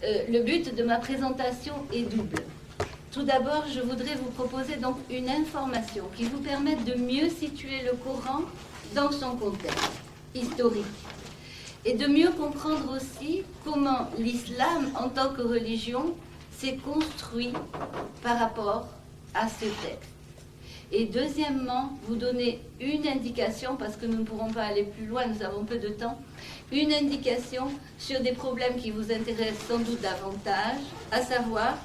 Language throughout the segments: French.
Le but de ma présentation est double. Tout d'abord, je voudrais vous proposer donc une information qui vous permette de mieux situer le Coran dans son contexte historique et de mieux comprendre aussi comment l'islam en tant que religion s'est construit par rapport à ce texte. Et deuxièmement, vous donner une indication, parce que nous ne pourrons pas aller plus loin, nous avons peu de temps, une indication sur des problèmes qui vous intéressent sans doute davantage, à savoir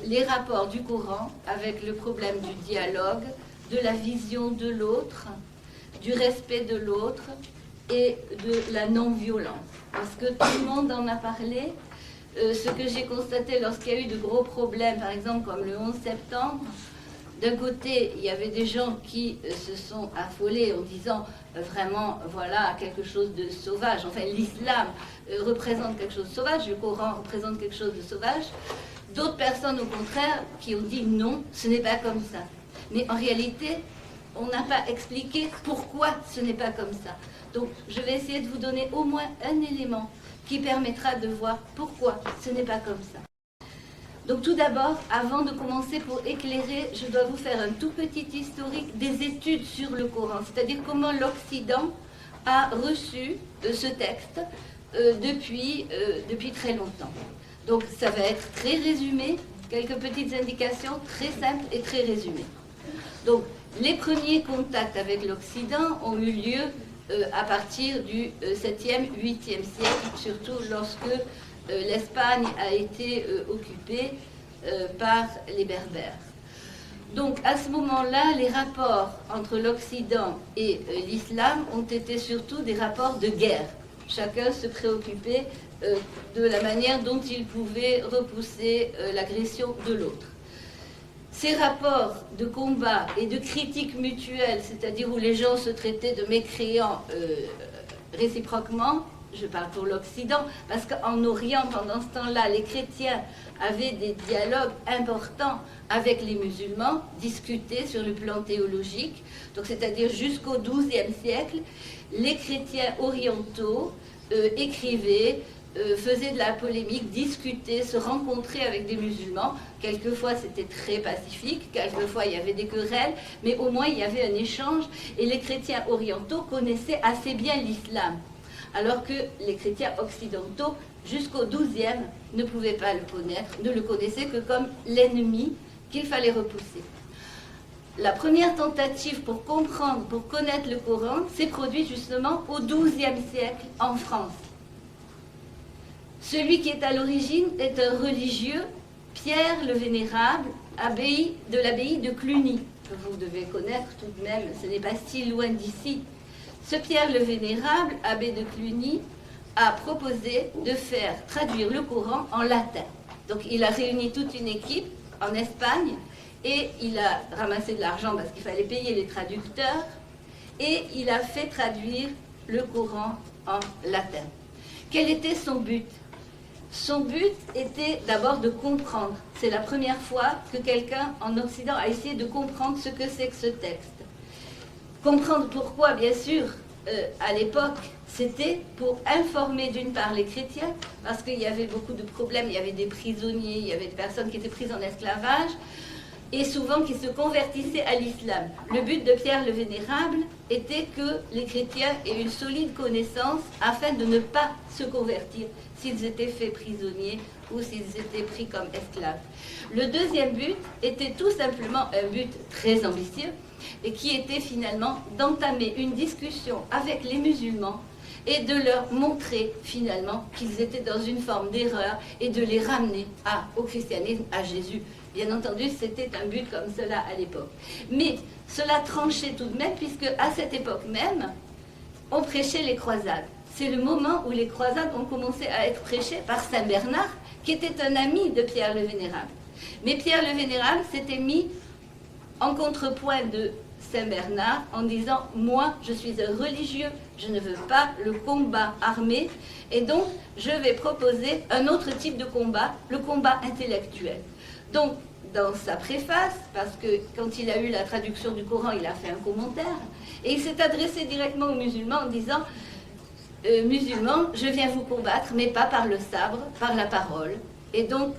les rapports du Coran avec le problème du dialogue, de la vision de l'autre, du respect de l'autre et de la non-violence. Parce que tout le monde en a parlé. Ce que j'ai constaté lorsqu'il y a eu de gros problèmes, par exemple comme le 11 septembre, d'un côté, il y avait des gens qui se sont affolés en disant vraiment, voilà, quelque chose de sauvage. Enfin, l'islam représente quelque chose de sauvage, le Coran représente quelque chose de sauvage. D'autres personnes, au contraire, qui ont dit non, ce n'est pas comme ça. Mais en réalité, on n'a pas expliqué pourquoi ce n'est pas comme ça. Donc, je vais essayer de vous donner au moins un élément qui permettra de voir pourquoi ce n'est pas comme ça. Donc tout d'abord, avant de commencer pour éclairer, je dois vous faire un tout petit historique des études sur le Coran, c'est-à-dire comment l'Occident a reçu ce texte depuis très longtemps. Donc ça va être très résumé, quelques petites indications très simples et très résumées. Donc les premiers contacts avec l'Occident ont eu lieu à partir du 7e, 8e siècle, surtout lorsque l'Espagne a été occupée par les Berbères. Donc à ce moment-là, les rapports entre l'Occident et l'islam ont été surtout des rapports de guerre. Chacun se préoccupait de la manière dont il pouvait repousser l'agression de l'autre. Ces rapports de combat et de critique mutuelle, c'est-à-dire où les gens se traitaient de mécréants réciproquement, je parle pour l'Occident, parce qu'en Orient, pendant ce temps-là, les chrétiens avaient des dialogues importants avec les musulmans, discutés sur le plan théologique. Donc, c'est-à-dire jusqu'au XIIe siècle, les chrétiens orientaux écrivaient, faisaient de la polémique, discutaient, se rencontraient avec des musulmans. Quelquefois, c'était très pacifique, quelquefois, il y avait des querelles, mais au moins, il y avait un échange. Et les chrétiens orientaux connaissaient assez bien l'islam, alors que les chrétiens occidentaux, jusqu'au XIIe, ne pouvaient pas le connaître, ne le connaissaient que comme l'ennemi qu'il fallait repousser. La première tentative pour comprendre, pour connaître le Coran, s'est produite justement au XIIe siècle en France. Celui qui est à l'origine est un religieux, Pierre le Vénérable, abbé de l'abbaye de Cluny, que vous devez connaître tout de même, ce n'est pas si loin d'ici. Ce Pierre le Vénérable, abbé de Cluny, a proposé de faire traduire le Coran en latin. Donc il a réuni toute une équipe en Espagne et il a ramassé de l'argent parce qu'il fallait payer les traducteurs et il a fait traduire le Coran en latin. Quel était son but ? Son but était d'abord de comprendre. C'est la première fois que quelqu'un en Occident a essayé de comprendre ce que c'est que ce texte. Comprendre pourquoi, bien sûr, à l'époque, c'était pour informer d'une part les chrétiens, parce qu'il y avait beaucoup de problèmes, il y avait des prisonniers, il y avait des personnes qui étaient prises en esclavage, et souvent qui se convertissaient à l'islam. Le but de Pierre le Vénérable était que les chrétiens aient une solide connaissance afin de ne pas se convertir s'ils étaient faits prisonniers ou s'ils étaient pris comme esclaves. Le deuxième but était tout simplement un but très ambitieux, et qui était finalement d'entamer une discussion avec les musulmans et de leur montrer finalement qu'ils étaient dans une forme d'erreur et de les ramener au christianisme, à Jésus. Bien entendu, c'était un but comme cela à l'époque. Mais cela tranchait tout de même, puisque à cette époque même, on prêchait les croisades. C'est le moment où les croisades ont commencé à être prêchées par Saint Bernard, qui était un ami de Pierre le Vénérable. Mais Pierre le Vénérable s'était mis en contrepoint de Saint Bernard en disant « Moi, je suis un religieux, je ne veux pas le combat armé, et donc je vais proposer un autre type de combat, le combat intellectuel. » Donc, dans sa préface, parce que quand il a eu la traduction du Coran, il a fait un commentaire, et il s'est adressé directement aux musulmans en disant musulmans, je viens vous combattre, mais pas par le sabre, par la parole. Et donc,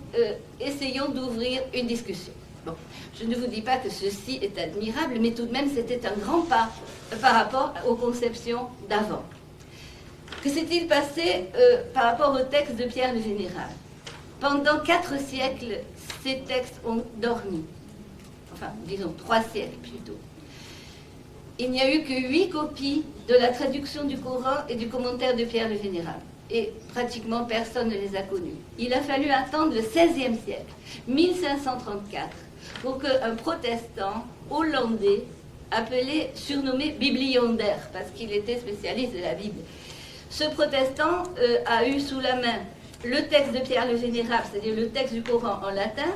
essayons d'ouvrir une discussion. Bon, je ne vous dis pas que ceci est admirable, mais tout de même, c'était un grand pas par rapport aux conceptions d'avant. Que s'est-il passé par rapport au texte de Pierre le Vénérable? Pendant 4 siècles, ces textes ont dormi. Enfin, disons 3 siècles plutôt. Il n'y a eu que 8 copies de la traduction du Coran et du commentaire de Pierre le Vénérable. Et pratiquement personne ne les a connus. Il a fallu attendre le XVIe siècle, 1534, pour qu'un protestant hollandais, surnommé Bibliander, parce qu'il était spécialiste de la Bible, ce protestant a eu sous la main le texte de Pierre le Vénérable, c'est-à-dire le texte du Coran en latin,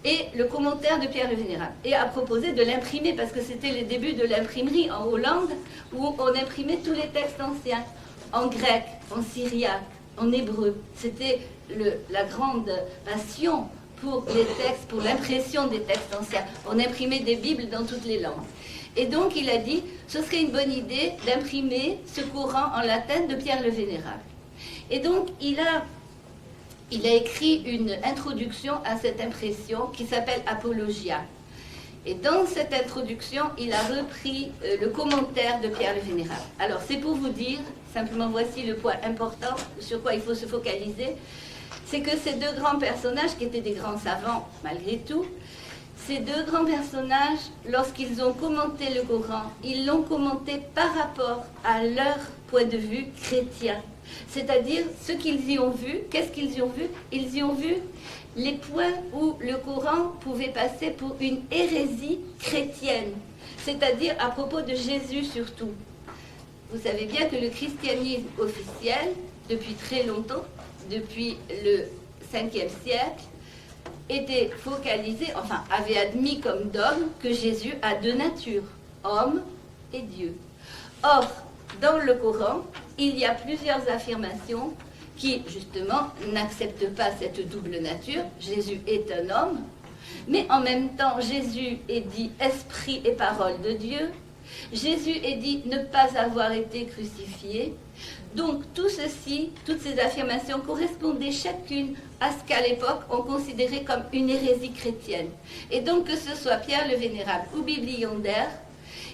et le commentaire de Pierre le Vénérable, et a proposé de l'imprimer, parce que c'était les débuts de l'imprimerie en Hollande, où on imprimait tous les textes anciens, en grec, en syriaque, en hébreu. C'était la grande passion pour les textes, pour l'impression des textes anciens. On imprimait des Bibles dans toutes les langues. Et donc il a dit, ce serait une bonne idée d'imprimer ce Coran en latin de Pierre le Vénérable. Et donc il a écrit une introduction à cette impression qui s'appelle Apologia. Et dans cette introduction, il a repris le commentaire de Pierre le Vénérable. Alors c'est pour vous dire, simplement voici le point important sur quoi il faut se focaliser, c'est que ces 2 grands personnages, qui étaient des grands savants malgré tout, ces 2 grands personnages, lorsqu'ils ont commenté le Coran, ils l'ont commenté par rapport à leur point de vue chrétien. C'est-à-dire, ce qu'ils y ont vu, qu'est-ce qu'ils y ont vu? Ils y ont vu les points où le Coran pouvait passer pour une hérésie chrétienne, c'est-à-dire à propos de Jésus surtout. Vous savez bien que le christianisme officiel, depuis très longtemps, depuis le 5e siècle, était focalisé, enfin avait admis comme dogme que Jésus a 2 natures, homme et Dieu. Or, dans le Coran, il y a plusieurs affirmations qui, justement, n'acceptent pas cette double nature. Jésus est un homme, mais en même temps, Jésus est dit esprit et parole de Dieu. Jésus est dit ne pas avoir été crucifié. Donc, tout ceci, toutes ces affirmations correspondaient chacune à ce qu'à l'époque, on considérait comme une hérésie chrétienne. Et donc, que ce soit Pierre le Vénérable ou Bibliander,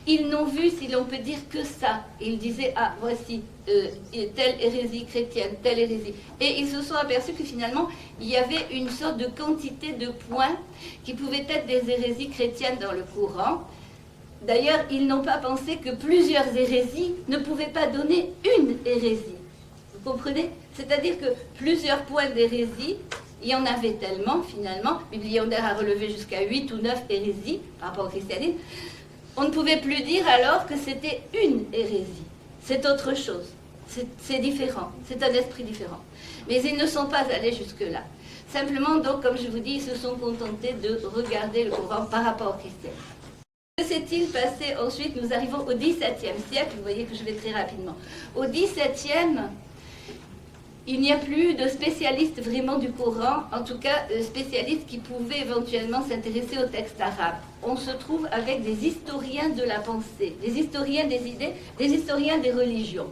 ils n'ont vu, si l'on peut dire, que ça. Ils disaient, ah, voici, telle hérésie chrétienne, telle hérésie. Et ils se sont aperçus que finalement, il y avait une sorte de quantité de points qui pouvaient être des hérésies chrétiennes dans le Coran. D'ailleurs, ils n'ont pas pensé que plusieurs hérésies ne pouvaient pas donner une hérésie. Vous comprenez? C'est-à-dire que plusieurs points d'hérésie, il y en avait tellement, finalement, Bibliander a relevé jusqu'à 8 ou 9 hérésies par rapport au christianisme. On ne pouvait plus dire alors que c'était une hérésie. C'est autre chose. C'est différent. C'est un esprit différent. Mais ils ne sont pas allés jusque-là. Simplement, donc, comme je vous dis, ils se sont contentés de regarder le Coran par rapport au christianisme. Que s'est-il passé ensuite? Nous arrivons au XVIIe siècle. Vous voyez que je vais très rapidement. Au XVIIe, il n'y a plus de spécialistes vraiment du Coran, en tout cas spécialistes qui pouvaient éventuellement s'intéresser au texte arabe. On se trouve avec des historiens de la pensée, des historiens des idées, des historiens des religions.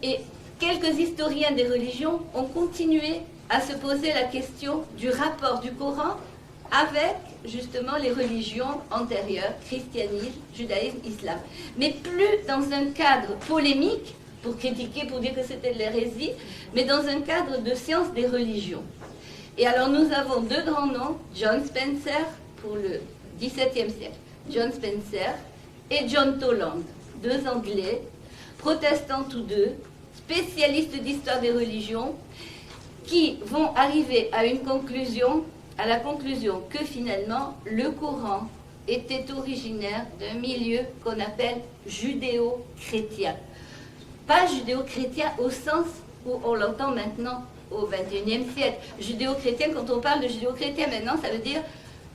Et quelques historiens des religions ont continué à se poser la question du rapport du Coran avec justement les religions antérieures, christianisme, judaïsme, islam. Mais plus dans un cadre polémique, pour critiquer, pour dire que c'était de l'hérésie, mais dans un cadre de science des religions. Et alors nous avons 2 grands noms, John Spencer pour le XVIIe siècle, John Spencer et John Toland, 2 Anglais, protestants tous 2, spécialistes d'histoire des religions, qui vont arriver à la conclusion que finalement le Coran était originaire d'un milieu qu'on appelle judéo-chrétien. Pas judéo-chrétien au sens où on l'entend maintenant au XXIe siècle. Judéo-chrétien, quand on parle de judéo-chrétien maintenant, ça veut dire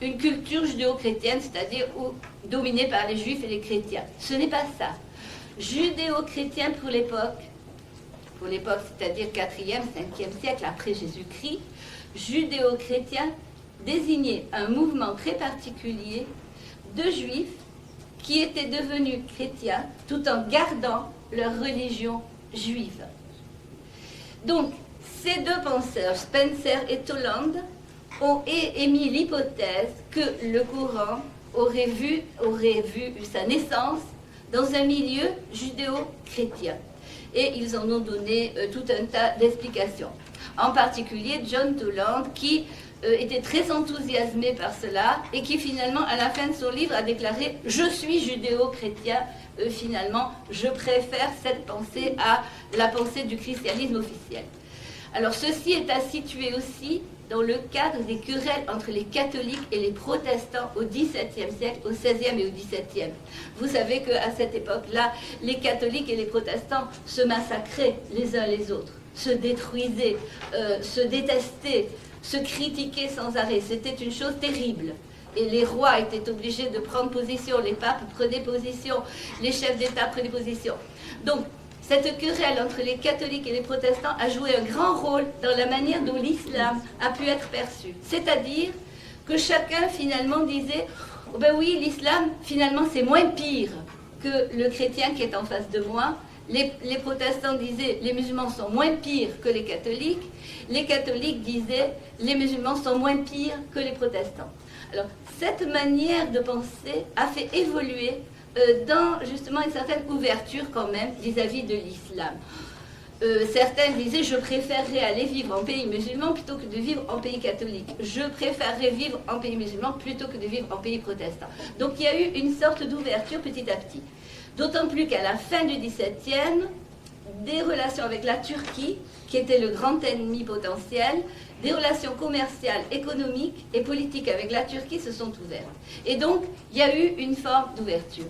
une culture judéo-chrétienne, c'est-à-dire dominée par les juifs et les chrétiens. Ce n'est pas ça. Judéo-chrétien pour l'époque, c'est-à-dire 4e, 5e siècle après Jésus-Christ, judéo-chrétien désignait un mouvement très particulier de juifs qui étaient devenus chrétiens tout en gardant leur religion juive. Donc, ces deux penseurs, Spencer et Toland, ont émis l'hypothèse que le Coran aurait vu sa naissance dans un milieu judéo-chrétien. Et ils en ont donné tout un tas d'explications. En particulier, John Toland, qui était très enthousiasmé par cela et qui finalement, à la fin de son livre, a déclaré « Je suis judéo-chrétien, finalement, je préfère cette pensée à la pensée du christianisme officiel ». Alors ceci est à situer aussi dans le cadre des querelles entre les catholiques et les protestants au XVIIe siècle, au XVIe et au XVIIe. Vous savez qu'à cette époque-là, les catholiques et les protestants se massacraient les uns les autres, se détruisaient, se détestaient, se critiquaient sans arrêt. C'était une chose terrible. Et les rois étaient obligés de prendre position, les papes prenaient position, les chefs d'État prenaient position. Donc, cette querelle entre les catholiques et les protestants a joué un grand rôle dans la manière dont l'islam a pu être perçu. C'est-à-dire que chacun finalement disait oh ben oui, l'islam finalement c'est moins pire que le chrétien qui est en face de moi. Les protestants disaient les musulmans sont moins pires que les catholiques. Les catholiques disaient les musulmans sont moins pires que les protestants. Alors cette manière de penser a fait évoluer dans justement une certaine ouverture quand même vis-à-vis de l'islam. Certains disaient je préférerais aller vivre en pays musulman plutôt que de vivre en pays catholique. Je préférerais vivre en pays musulman plutôt que de vivre en pays protestant. Donc il y a eu une sorte d'ouverture petit à petit. D'autant plus qu'à la fin du XVIIe, des relations avec la Turquie, qui était le grand ennemi potentiel, des relations commerciales, économiques et politiques avec la Turquie se sont ouvertes. Et donc, il y a eu une forme d'ouverture.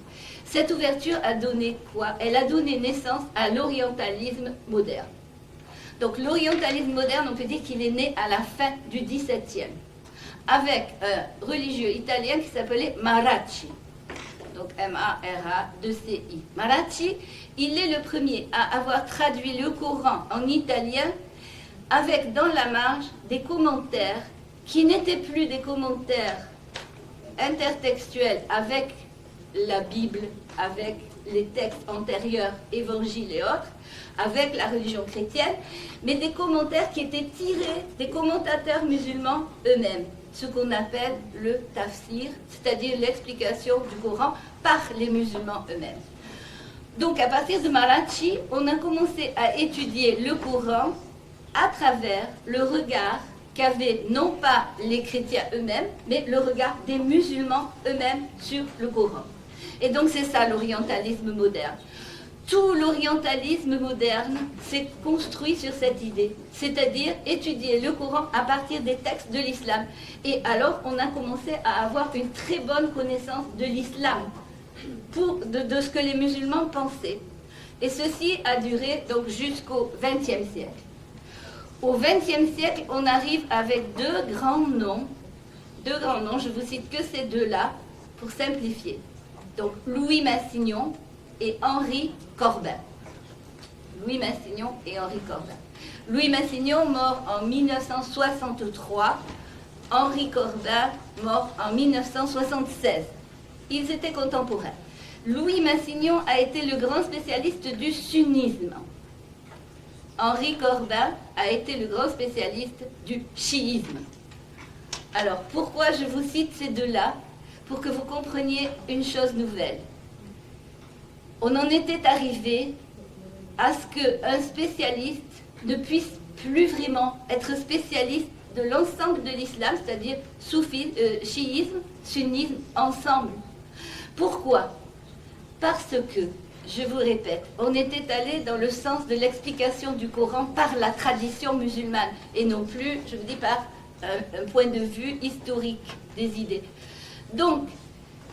Cette ouverture a donné quoi? Elle a donné naissance à l'orientalisme moderne. Donc, l'orientalisme moderne, on peut dire qu'il est né à la fin du XVIIe, avec un religieux italien qui s'appelait Maracci. Donc, M-A-R-A-2-C-I. Maracci, il est le premier à avoir traduit le Coran en italien avec dans la marge des commentaires qui n'étaient plus des commentaires intertextuels avec la Bible, avec les textes antérieurs, évangiles et autres, avec la religion chrétienne, mais des commentaires qui étaient tirés des commentateurs musulmans eux-mêmes, ce qu'on appelle le tafsir, c'est-à-dire l'explication du Coran par les musulmans eux-mêmes. Donc à partir de Maracci, on a commencé à étudier le Coran à travers le regard qu'avaient non pas les chrétiens eux-mêmes, mais le regard des musulmans eux-mêmes sur le Coran. Et donc c'est ça l'orientalisme moderne. Tout l'orientalisme moderne s'est construit sur cette idée, c'est-à-dire étudier le Coran à partir des textes de l'islam. Et alors on a commencé à avoir une très bonne connaissance de l'islam, de ce que les musulmans pensaient. Et ceci a duré donc jusqu'au XXe siècle. Au XXe siècle, on arrive avec deux grands noms, je vous cite que ces deux-là pour simplifier. Donc Louis Massignon et Henri Corbin. Louis Massignon et Henri Corbin. Louis Massignon, mort en 1963, Henri Corbin, mort en 1976. Ils étaient contemporains. Louis Massignon a été le grand spécialiste du sunnisme. Henri Corbin a été le grand spécialiste du chiisme. Alors, pourquoi je vous cite ces deux-là? Pour que vous compreniez une chose nouvelle. On en était arrivé à ce qu'un spécialiste ne puisse plus vraiment être spécialiste de l'ensemble de l'islam, c'est-à-dire chiisme, sunnisme, ensemble. Pourquoi? Parce que, je vous répète, on était allé dans le sens de l'explication du Coran par la tradition musulmane, et non plus, je vous dis, par un point de vue historique des idées. Donc,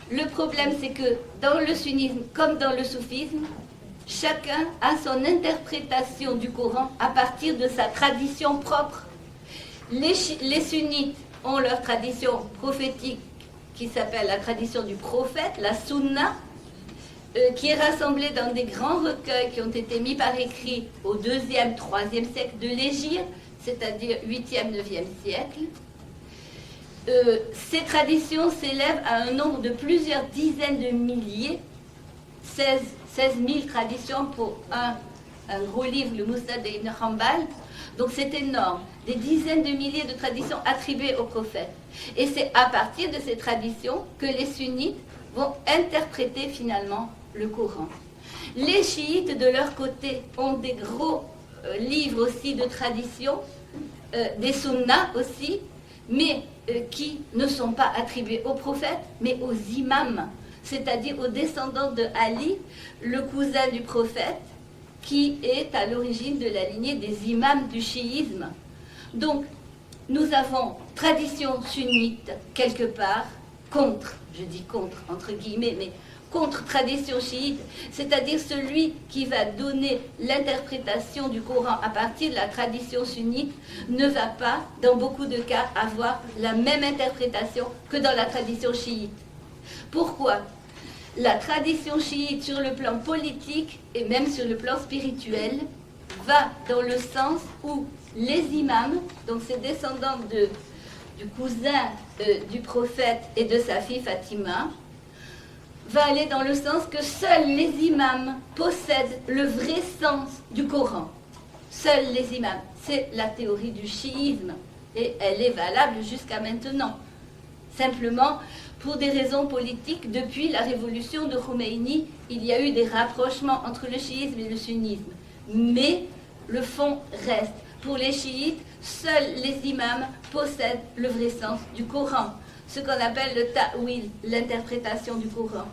le problème, c'est que dans le sunnisme, comme dans le soufisme, chacun a son interprétation du Coran à partir de sa tradition propre. Les sunnites ont leur tradition prophétique qui s'appelle la tradition du prophète, la sunna, qui est rassemblée dans des grands recueils qui ont été mis par écrit au 2e, 3e siècle de l'Hégire, c'est-à-dire 8e, 9e siècle. Ces traditions s'élèvent à un nombre de plusieurs dizaines de milliers, 16 000 traditions pour un gros livre, le Musnad d'Ibn Hanbal. Donc c'est énorme, des dizaines de milliers de traditions attribuées au prophète. Et c'est à partir de ces traditions que les sunnites vont interpréter finalement le Coran. Les chiites, de leur côté, ont des gros livres aussi de tradition, des sunnas aussi, mais qui ne sont pas attribués aux prophètes, mais aux imams, c'est-à-dire aux descendants de Ali, le cousin du prophète, qui est à l'origine de la lignée des imams du chiisme. Donc, nous avons tradition sunnite, quelque part, contre, je dis contre, entre guillemets, mais contre tradition chiite, c'est-à-dire celui qui va donner l'interprétation du Coran à partir de la tradition sunnite, ne va pas, dans beaucoup de cas, avoir la même interprétation que dans la tradition chiite. Pourquoi ? La tradition chiite sur le plan politique et même sur le plan spirituel va dans le sens où les imams, donc ces descendants du cousin du prophète et de sa fille Fatima, va aller dans le sens que seuls les imams possèdent le vrai sens du Coran. Seuls les imams. C'est la théorie du chiisme et elle est valable jusqu'à maintenant. Simplement, pour des raisons politiques, depuis la révolution de Khomeini, il y a eu des rapprochements entre le chiisme et le sunnisme. Mais le fond reste. Pour les chiites, seuls les imams possèdent le vrai sens du Coran, ce qu'on appelle le ta'wil, l'interprétation du Coran.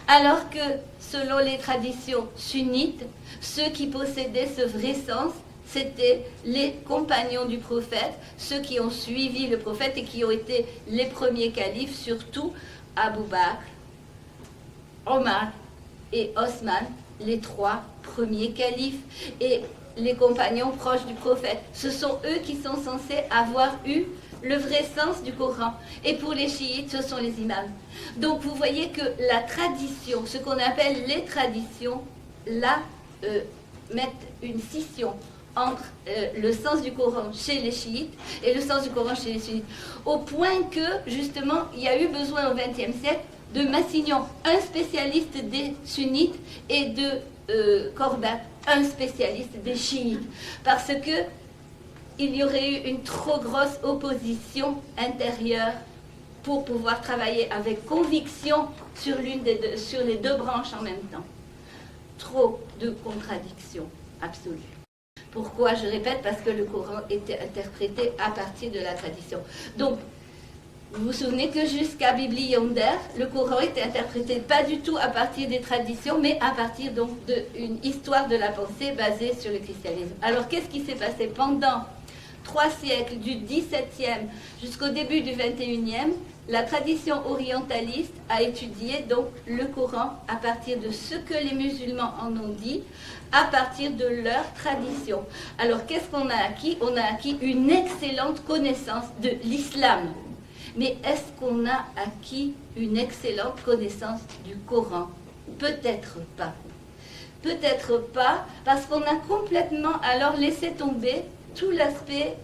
Alors que, selon les traditions sunnites, ceux qui possédaient ce vrai sens, c'était les compagnons du prophète, ceux qui ont suivi le prophète et qui ont été les premiers califes, surtout Abu Bakr, Omar et Osman, les trois premiers califes, et les compagnons proches du prophète. Ce sont eux qui sont censés avoir eu le vrai sens du Coran. Et pour les chiites, ce sont les imams. Donc vous voyez que la tradition, ce qu'on appelle les traditions, là, mettent une scission entre le sens du Coran chez les chiites et le sens du Coran chez les sunnites. Au point que, justement, il y a eu besoin au XXe siècle de Massignon, un spécialiste des sunnites, et de Corbin, un spécialiste des chiites. Parce que il y aurait eu une trop grosse opposition intérieure pour pouvoir travailler avec conviction sur les deux branches en même temps. Trop de contradictions absolues. Pourquoi? Je répète, parce que le Coran était interprété à partir de la tradition. Donc, vous vous souvenez que jusqu'à Bibli Yonder, le Coran était interprété pas du tout à partir des traditions, mais à partir donc d'une histoire de la pensée basée sur le christianisme. Alors, qu'est-ce qui s'est passé pendant 3 siècles, du XVIIe jusqu'au début du XXIe? La tradition orientaliste a étudié donc le Coran à partir de ce que les musulmans en ont dit, à partir de leur tradition. Alors qu'est-ce qu'on a acquis? On a acquis une excellente connaissance de l'islam. Mais est-ce qu'on a acquis une excellente connaissance du Coran? Peut-être pas. Peut-être pas, parce qu'on a complètement alors laissé tomber tout l'aspect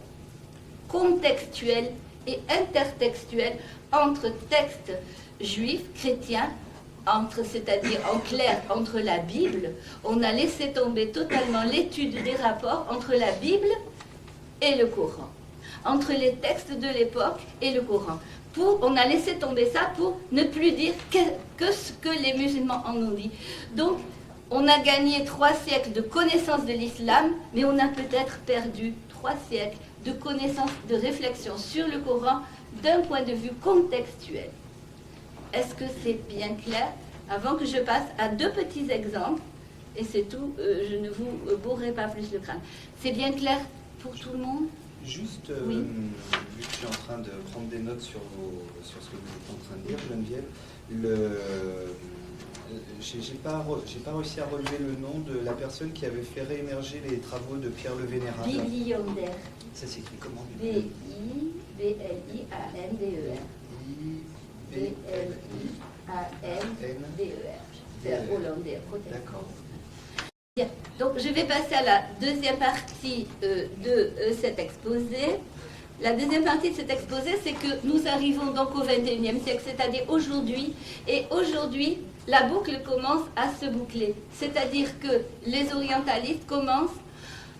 contextuel et intertextuel entre textes juifs, chrétiens, c'est-à-dire en clair entre la Bible. On a laissé tomber totalement l'étude des rapports entre la Bible et le Coran, entre les textes de l'époque et le Coran. On a laissé tomber ça pour ne plus dire que ce que les musulmans en ont dit. Donc, on a gagné 3 siècles de connaissance de l'islam, mais on a peut-être perdu 3 siècles de connaissance, de réflexion sur le Coran d'un point de vue contextuel. Est-ce que c'est bien clair? Avant que je passe à 2 petits exemples, et c'est tout, je ne vous bourrerai pas plus le crâne. C'est bien clair pour tout le monde? Juste, oui. Vu que je suis en train de prendre des notes sur ce que vous êtes en train de dire, Geneviève, j'ai pas réussi à relever le nom de la personne qui avait fait réémerger les travaux de Pierre le Vénérable. Bibli Yonder. Ça s'écrit comment? B-I-B-L-I-A-N-D-E-R. B-L-I-A-N-D-E-R. C'est hollandais, protestant. D'accord. Bien. Donc, je vais passer à la deuxième partie de cet exposé. La deuxième partie de cet exposé, c'est que nous arrivons donc au XXIe siècle, c'est-à-dire aujourd'hui. Et aujourd'hui, la boucle commence à se boucler. C'est-à-dire que les orientalistes commencent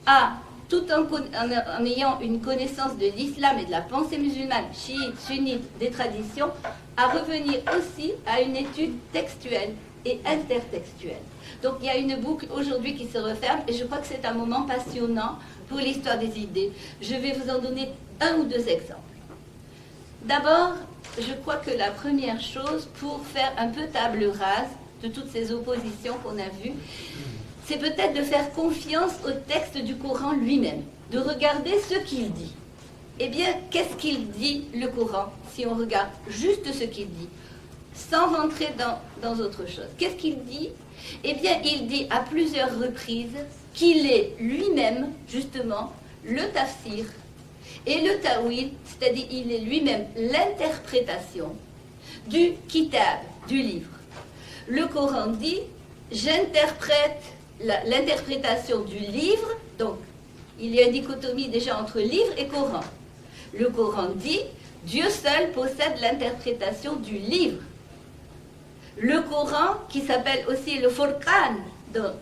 à tout en ayant une connaissance de l'islam et de la pensée musulmane, chiite, sunnite, des traditions, à revenir aussi à une étude textuelle et intertextuelle. Donc il y a une boucle aujourd'hui qui se referme et je crois que c'est un moment passionnant pour l'histoire des idées. Je vais vous en donner un ou deux exemples. D'abord, je crois que la première chose pour faire un peu table rase de toutes ces oppositions qu'on a vues, c'est peut-être de faire confiance au texte du Coran lui-même, de regarder ce qu'il dit. Eh bien, qu'est-ce qu'il dit le Coran si on regarde juste ce qu'il dit, sans rentrer dans autre chose? Qu'est-ce qu'il dit? Eh bien, il dit à plusieurs reprises qu'il est lui-même, justement, le tafsir et le ta'wil, c'est-à-dire il est lui-même l'interprétation du kitab, du livre. Le Coran dit, j'interprète l'interprétation du livre, donc il y a une dichotomie déjà entre livre et Coran. Le Coran dit, Dieu seul possède l'interprétation du livre. Le Coran, qui s'appelle aussi le Furqan, dans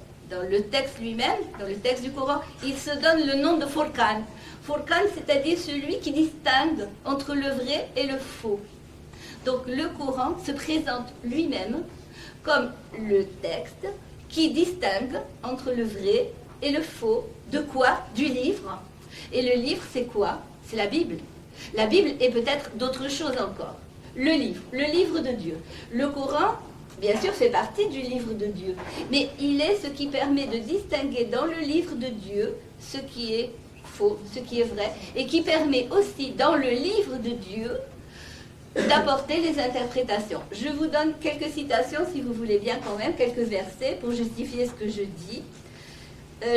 le texte lui-même, dans le texte du Coran, il se donne le nom de Furqan. Furqan, c'est-à-dire celui qui distingue entre le vrai et le faux. Donc le Coran se présente lui-même comme le texte qui distingue entre le vrai et le faux. De quoi? Du livre. Et le livre, c'est quoi? C'est la Bible. La Bible est peut-être d'autres choses encore. Le livre de Dieu. Le Coran, bien sûr, fait partie du livre de Dieu, mais il est ce qui permet de distinguer dans le livre de Dieu ce qui est faux, ce qui est vrai, et qui permet aussi dans le livre de Dieu d'apporter les interprétations. Je vous donne quelques citations, si vous voulez bien quand même, quelques versets pour justifier ce que je dis.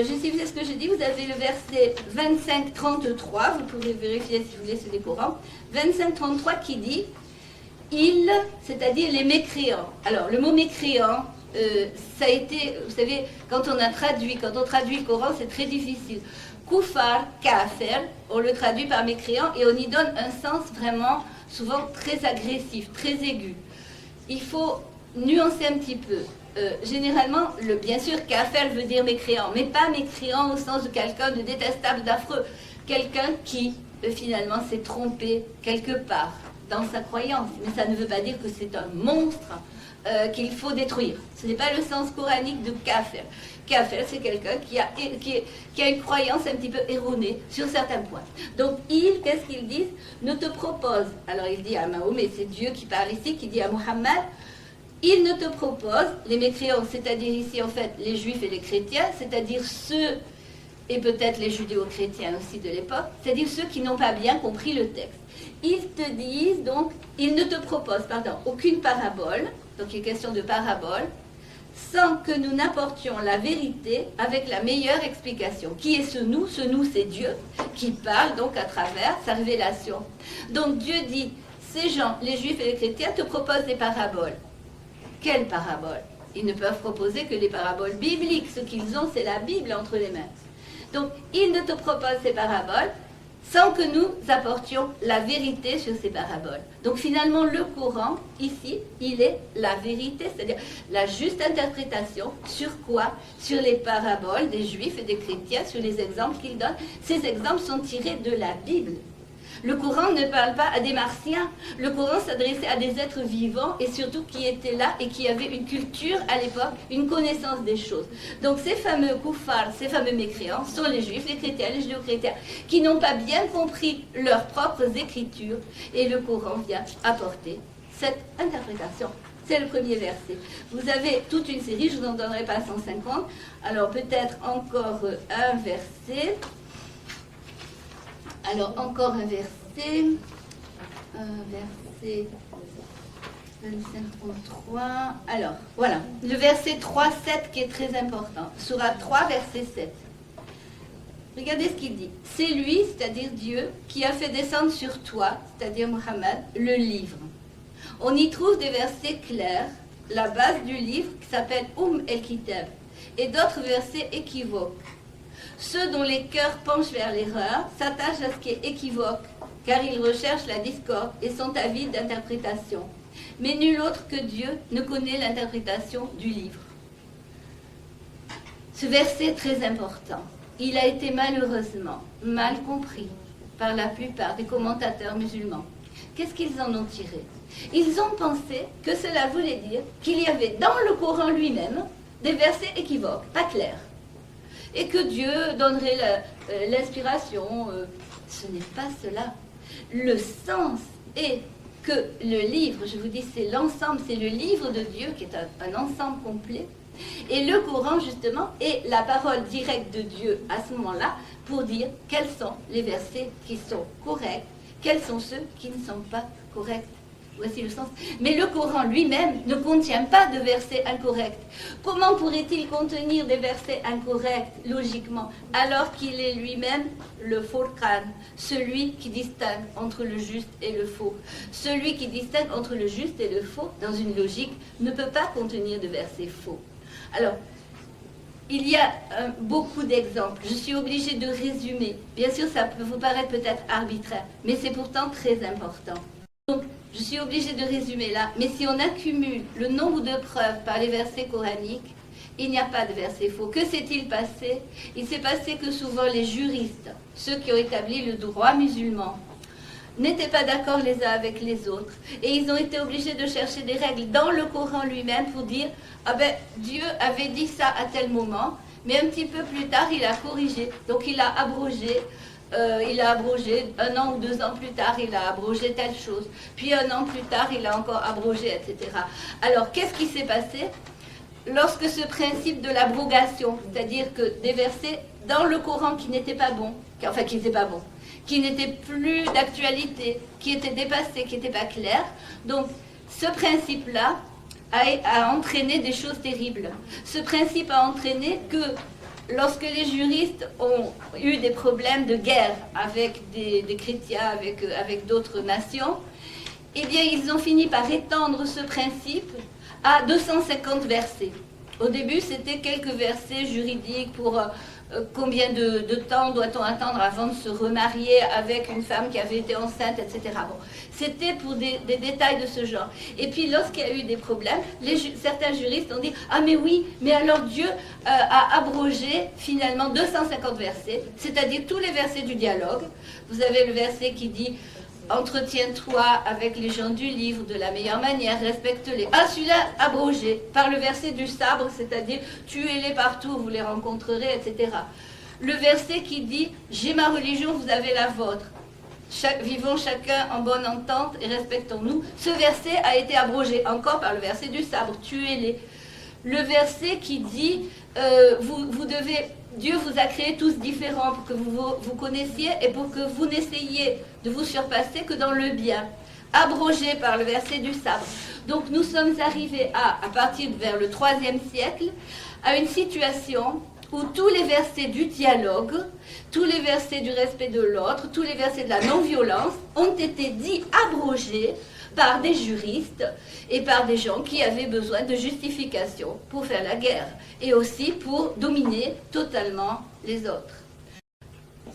Justifier ce que je dis, vous avez le verset 25-33, vous pourrez vérifier si vous voulez, c'est des Corans, 25-33 qui dit « ils », c'est-à-dire les mécréants. Alors, le mot mécréant, ça a été, vous savez, quand on traduit le Coran, c'est très difficile. Koufar, kafir, on le traduit par mécréant et on y donne un sens vraiment souvent très agressif, très aigu. Il faut nuancer un petit peu. Généralement, bien sûr, kafir veut dire mécréant, mais pas mécréant au sens de quelqu'un de détestable, d'affreux. Quelqu'un qui, finalement, s'est trompé quelque part dans sa croyance. Mais ça ne veut pas dire que c'est un monstre qu'il faut détruire. Ce n'est pas le sens coranique de kafir. Kafir, c'est quelqu'un qui a une croyance un petit peu erronée sur certains points. Donc, qu'est-ce qu'ils disent? Ne te propose, alors il dit à Mahomet, c'est Dieu qui parle ici, qui dit à Muhammad, il ne te propose, les mécréants, c'est-à-dire ici en fait les juifs et les chrétiens, c'est-à-dire ceux, et peut-être les judéo-chrétiens aussi de l'époque, c'est-à-dire ceux qui n'ont pas bien compris le texte. Ils te disent donc, ils ne te proposent, aucune parabole, donc il est question de parabole, sans que nous n'apportions la vérité avec la meilleure explication. Qui est ce nous? Ce nous, c'est Dieu, qui parle donc à travers sa révélation. Donc Dieu dit, ces gens, les juifs et les chrétiens, te proposent des paraboles. Quelles paraboles? Ils ne peuvent proposer que les paraboles bibliques. Ce qu'ils ont, c'est la Bible entre les mains. Donc, ils ne te proposent ces paraboles sans que nous apportions la vérité sur ces paraboles. Donc finalement, le Coran, ici, il est la vérité, c'est-à-dire la juste interprétation sur quoi? Sur les paraboles des Juifs et des chrétiens, sur les exemples qu'ils donnent. Ces exemples sont tirés de la Bible. Le Coran ne parle pas à des martiens. Le Coran s'adressait à des êtres vivants et surtout qui étaient là et qui avaient une culture à l'époque, une connaissance des choses. Donc ces fameux koufars, ces fameux mécréants sont les juifs, les chrétiens, les judéo-chrétiens qui n'ont pas bien compris leurs propres écritures et le Coran vient apporter cette interprétation. C'est le premier verset. Vous avez toute une série, je ne vous en donnerai pas 150. Alors peut-être encore un verset. Alors, encore un verset 25-33. Alors, voilà, le verset 3-7 qui est très important. Sourate 3, verset 7. Regardez ce qu'il dit. C'est lui, c'est-à-dire Dieu, qui a fait descendre sur toi, c'est-à-dire Muhammad, le livre. On y trouve des versets clairs, la base du livre qui s'appelle el-Kitab, et d'autres versets équivoques. Ceux dont les cœurs penchent vers l'erreur s'attachent à ce qui est équivoque, car ils recherchent la discorde et sont avides d'interprétation. Mais nul autre que Dieu ne connaît l'interprétation du livre. Ce verset est très important. il a été malheureusement mal compris par la plupart des commentateurs musulmans. Qu'est-ce qu'ils en ont tiré? Ils ont pensé que cela voulait dire qu'il y avait dans le Coran lui-même des versets équivoques, pas clairs, et que Dieu donnerait l'inspiration. Ce n'est pas cela. Le sens est que le livre, je vous dis, c'est l'ensemble, c'est le livre de Dieu qui est un ensemble complet. Et le Coran, justement, est la parole directe de Dieu à ce moment-là pour dire quels sont les versets qui sont corrects, quels sont ceux qui ne sont pas corrects. Voici le sens. Mais le Coran lui-même ne contient pas de versets incorrects. Comment pourrait-il contenir des versets incorrects, logiquement, alors qu'il est lui-même le Furqan, celui qui distingue entre le juste et le faux? Celui qui distingue entre le juste et le faux, dans une logique, ne peut pas contenir de versets faux. Alors, il y a beaucoup d'exemples. Je suis obligée de résumer. Bien sûr, ça peut vous paraître peut-être arbitraire, mais c'est pourtant très important. Donc, je suis obligée de résumer là, mais si on accumule le nombre de preuves par les versets coraniques, il n'y a pas de versets faux. Que s'est-il passé? Il s'est passé que souvent les juristes, ceux qui ont établi le droit musulman, n'étaient pas d'accord les uns avec les autres. Et ils ont été obligés de chercher des règles dans le Coran lui-même pour dire « Ah ben, Dieu avait dit ça à tel moment, mais un petit peu plus tard, il a corrigé. Donc il a abrogé. Un an ou 2 ans plus tard, il a abrogé telle chose. Puis un an plus tard, il a encore abrogé, etc. Alors, qu'est-ce qui s'est passé lorsque ce principe de l'abrogation, c'est-à-dire que des versets dans le Coran qui n'étaient pas bons, qui n'étaient plus d'actualité, qui étaient dépassés, qui n'étaient pas clairs, donc ce principe-là a entraîné des choses terribles. Ce principe a entraîné que lorsque les juristes ont eu des problèmes de guerre avec des chrétiens, avec d'autres nations, eh bien, ils ont fini par étendre ce principe à 250 versets. Au début, c'était quelques versets juridiques pour combien de temps doit-on attendre avant de se remarier avec une femme qui avait été enceinte, etc. Bon, c'était pour des détails de ce genre. Et puis, lorsqu'il y a eu des problèmes, certains juristes ont dit « Ah mais oui, mais alors Dieu a abrogé finalement 250 versets, c'est-à-dire tous les versets du dialogue. » Vous avez le verset qui dit « Entretiens-toi avec les gens du livre de la meilleure manière, respecte-les. » Ah, celui-là, abrogé par le verset du sabre, c'est-à-dire « Tuez-les partout, vous les rencontrerez, etc. » Le verset qui dit « J'ai ma religion, vous avez la vôtre. Vivons chacun en bonne entente et respectons-nous. » Ce verset a été abrogé encore par le verset du sabre « Tuez-les. » Le verset qui dit Dieu vous a créés tous différents pour que vous connaissiez et pour que vous n'essayiez de vous surpasser que dans le bien. Abrogé par le verset du sabre. Donc nous sommes arrivés à partir vers le IIIe siècle, à une situation où tous les versets du dialogue, tous les versets du respect de l'autre, tous les versets de la non-violence ont été dits abrogés par des juristes et par des gens qui avaient besoin de justification pour faire la guerre et aussi pour dominer totalement les autres.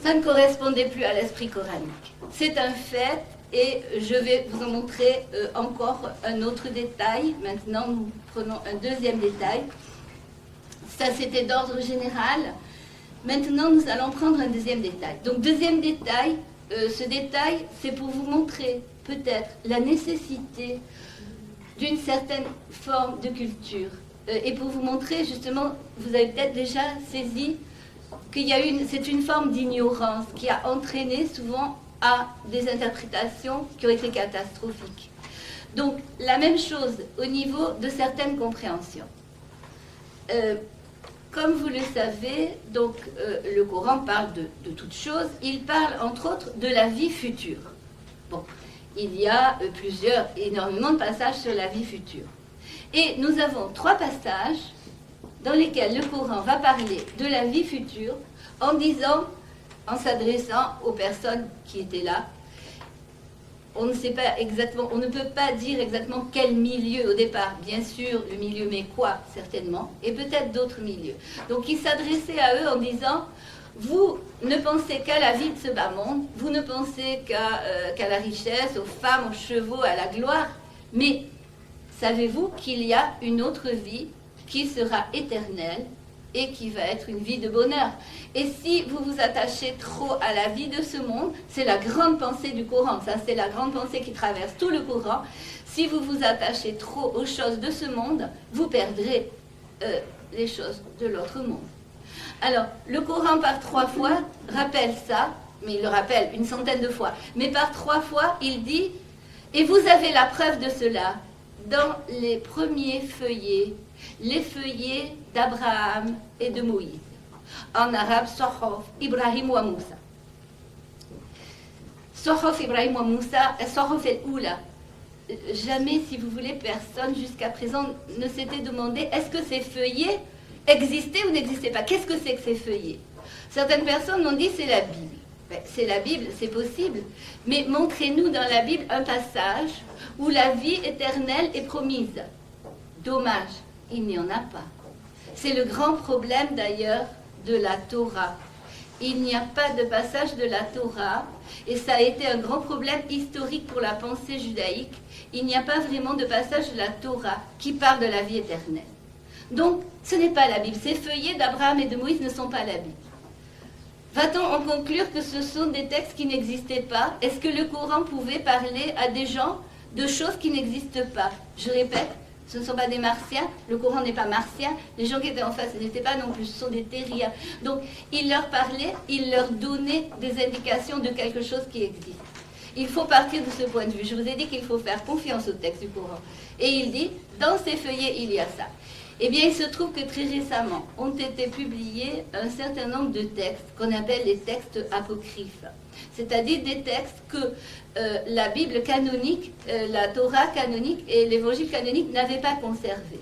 Ça ne correspondait plus à l'esprit coranique. C'est un fait et je vais vous en montrer encore un autre détail. Maintenant, nous prenons un deuxième détail. Ça, c'était d'ordre général. Maintenant, nous allons prendre un deuxième détail. Donc, deuxième détail, ce détail, c'est pour vous montrer peut-être la nécessité d'une certaine forme de culture. Et pour vous montrer, justement, vous avez peut-être déjà saisi qu'il y a c'est une forme d'ignorance qui a entraîné souvent à des interprétations qui ont été catastrophiques. Donc, la même chose au niveau de certaines compréhensions. Comme vous le savez, donc, le Coran parle de toutes choses. Il parle, entre autres, de la vie future. Bon, il y a énormément de passages sur la vie future. Et nous avons 3 passages dans lesquels le Coran va parler de la vie future en s'adressant aux personnes qui étaient là. On ne sait pas exactement, on ne peut pas dire exactement quel milieu au départ. Bien sûr, le milieu mécois, certainement, et peut-être d'autres milieux. Donc, il s'adressait à eux en disant « Vous ne pensez qu'à la vie de ce bas monde, vous ne pensez qu'à la richesse, aux femmes, aux chevaux, à la gloire, mais savez-vous qu'il y a une autre vie qui sera éternelle, et qui va être une vie de bonheur. Et si vous vous attachez trop à la vie de ce monde, c'est la grande pensée du Coran, ça c'est la grande pensée qui traverse tout le Coran. Si vous vous attachez trop aux choses de ce monde, vous perdrez les choses de l'autre monde. Alors, le Coran par 3 fois rappelle ça, mais il le rappelle une centaine de fois, mais par 3 fois, il dit, et vous avez la preuve de cela dans les premiers feuillets, les feuillets d'Abraham et de Moïse. En arabe, Sohof, Ibrahim wa Moussa. Sohof, Ibrahim wa Moussa, Sohof el-Oula. Jamais, si vous voulez, personne jusqu'à présent ne s'était demandé est-ce que ces feuillets existaient ou n'existaient pas. Qu'est-ce que c'est que ces feuillets? Certaines personnes ont dit c'est la Bible. Ben, c'est la Bible, c'est possible. Mais montrez-nous dans la Bible un passage où la vie éternelle est promise. Dommage, il n'y en a pas. C'est le grand problème d'ailleurs de la Torah. Il n'y a pas de passage de la Torah, et ça a été un grand problème historique pour la pensée judaïque. Il n'y a pas vraiment de passage de la Torah qui parle de la vie éternelle. Donc, ce n'est pas la Bible. Ces feuillets d'Abraham et de Moïse ne sont pas la Bible. Va-t-on en conclure que ce sont des textes qui n'existaient pas? Est-ce que le Coran pouvait parler à des gens de choses qui n'existent pas? Je répète, ce ne sont pas des martiens, le Coran n'est pas martien, les gens qui étaient en face n'étaient pas non plus, ce sont des terriens. Donc, il leur parlait, il leur donnait des indications de quelque chose qui existe. Il faut partir de ce point de vue. Je vous ai dit qu'il faut faire confiance au texte du Coran. Et il dit, dans ces feuillets, il y a ça. Eh bien, il se trouve que très récemment ont été publiés un certain nombre de textes qu'on appelle les textes apocryphes. C'est-à-dire des textes que la Bible canonique, la Torah canonique et l'Évangile canonique n'avaient pas conservés.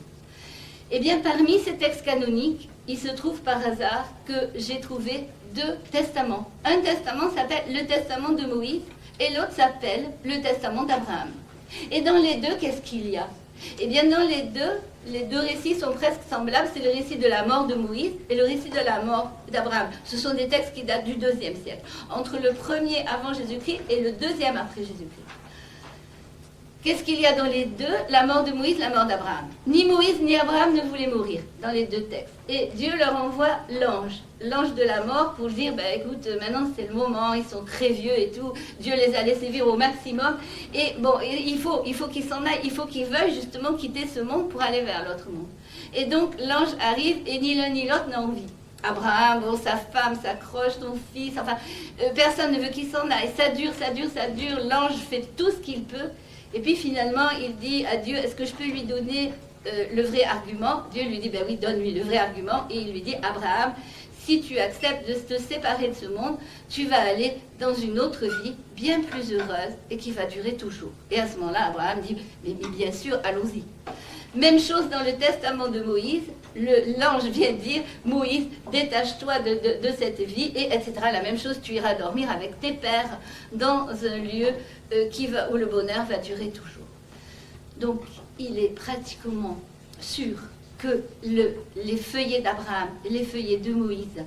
Eh bien, parmi ces textes canoniques, il se trouve par hasard que j'ai trouvé 2 testaments. Un testament s'appelle le testament de Moïse et l'autre s'appelle le testament d'Abraham. Et dans les deux, qu'est-ce qu'il y a? Eh bien, dans les deux récits sont presque semblables. C'est le récit de la mort de Moïse et le récit de la mort d'Abraham. Ce sont des textes qui datent du IIe siècle, entre le premier avant Jésus-Christ et le deuxième après Jésus-Christ. Qu'est-ce qu'il y a dans les deux? La mort de Moïse, la mort d'Abraham. Ni Moïse ni Abraham ne voulaient mourir dans les 2 textes. Et Dieu leur envoie l'ange de la mort pour dire, écoute, maintenant c'est le moment, ils sont très vieux et tout, Dieu les a laissés vivre au maximum. Et bon, il faut qu'ils s'en aillent, il faut qu'ils veuillent justement quitter ce monde pour aller vers l'autre monde. Et donc l'ange arrive et ni l'un ni l'autre n'a envie. Abraham, bon, sa femme s'accroche, son fils, enfin, personne ne veut qu'il s'en aille. Ça dure, l'ange fait tout ce qu'il peut. Et puis finalement, il dit à Dieu, est-ce que je peux lui donner le vrai argument? Dieu lui dit, oui, donne-lui le vrai argument. Et il lui dit, Abraham, si tu acceptes de te séparer de ce monde, tu vas aller dans une autre vie bien plus heureuse et qui va durer toujours. Et à ce moment-là, Abraham dit, mais bien sûr, allons-y. Même chose dans le testament de Moïse, l'ange vient dire, Moïse, détache-toi de cette vie, et etc. La même chose, tu iras dormir avec tes pères dans un lieu où le bonheur va durer toujours. Donc, il est pratiquement sûr que les feuillets d'Abraham et les feuillets de Moïse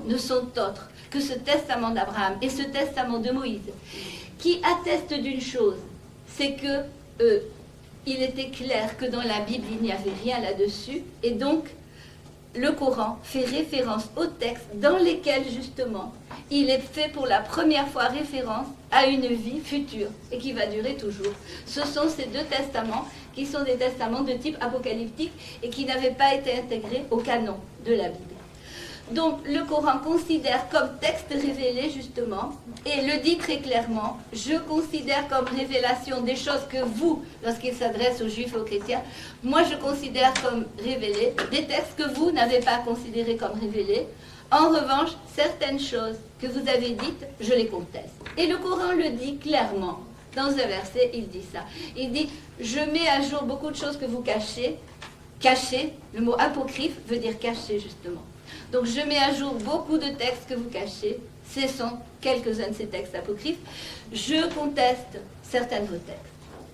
ne sont autres que ce testament d'Abraham et ce testament de Moïse, qui attestent d'une chose, c'est que il était clair que dans la Bible, il n'y avait rien là-dessus, et donc le Coran fait référence aux textes dans lesquels, justement, il est fait pour la première fois référence à une vie future et qui va durer toujours. Ce sont ces 2 testaments qui sont des testaments de type apocalyptique et qui n'avaient pas été intégrés au canon de la Bible. Donc, le Coran considère comme texte révélé, justement, et le dit très clairement, je considère comme révélation des choses que vous, lorsqu'il s'adresse aux Juifs et aux chrétiens, moi je considère comme révélés des textes que vous n'avez pas considérés comme révélés. En revanche, certaines choses que vous avez dites, je les conteste. Et le Coran le dit clairement. Dans un verset, il dit ça. Il dit, je mets à jour beaucoup de choses que vous cachez. Cacher, le mot apocryphe veut dire cacher, justement. Donc je mets à jour beaucoup de textes que vous cachez. Ce sont quelques-uns de ces textes apocryphes. Je conteste certains de vos textes.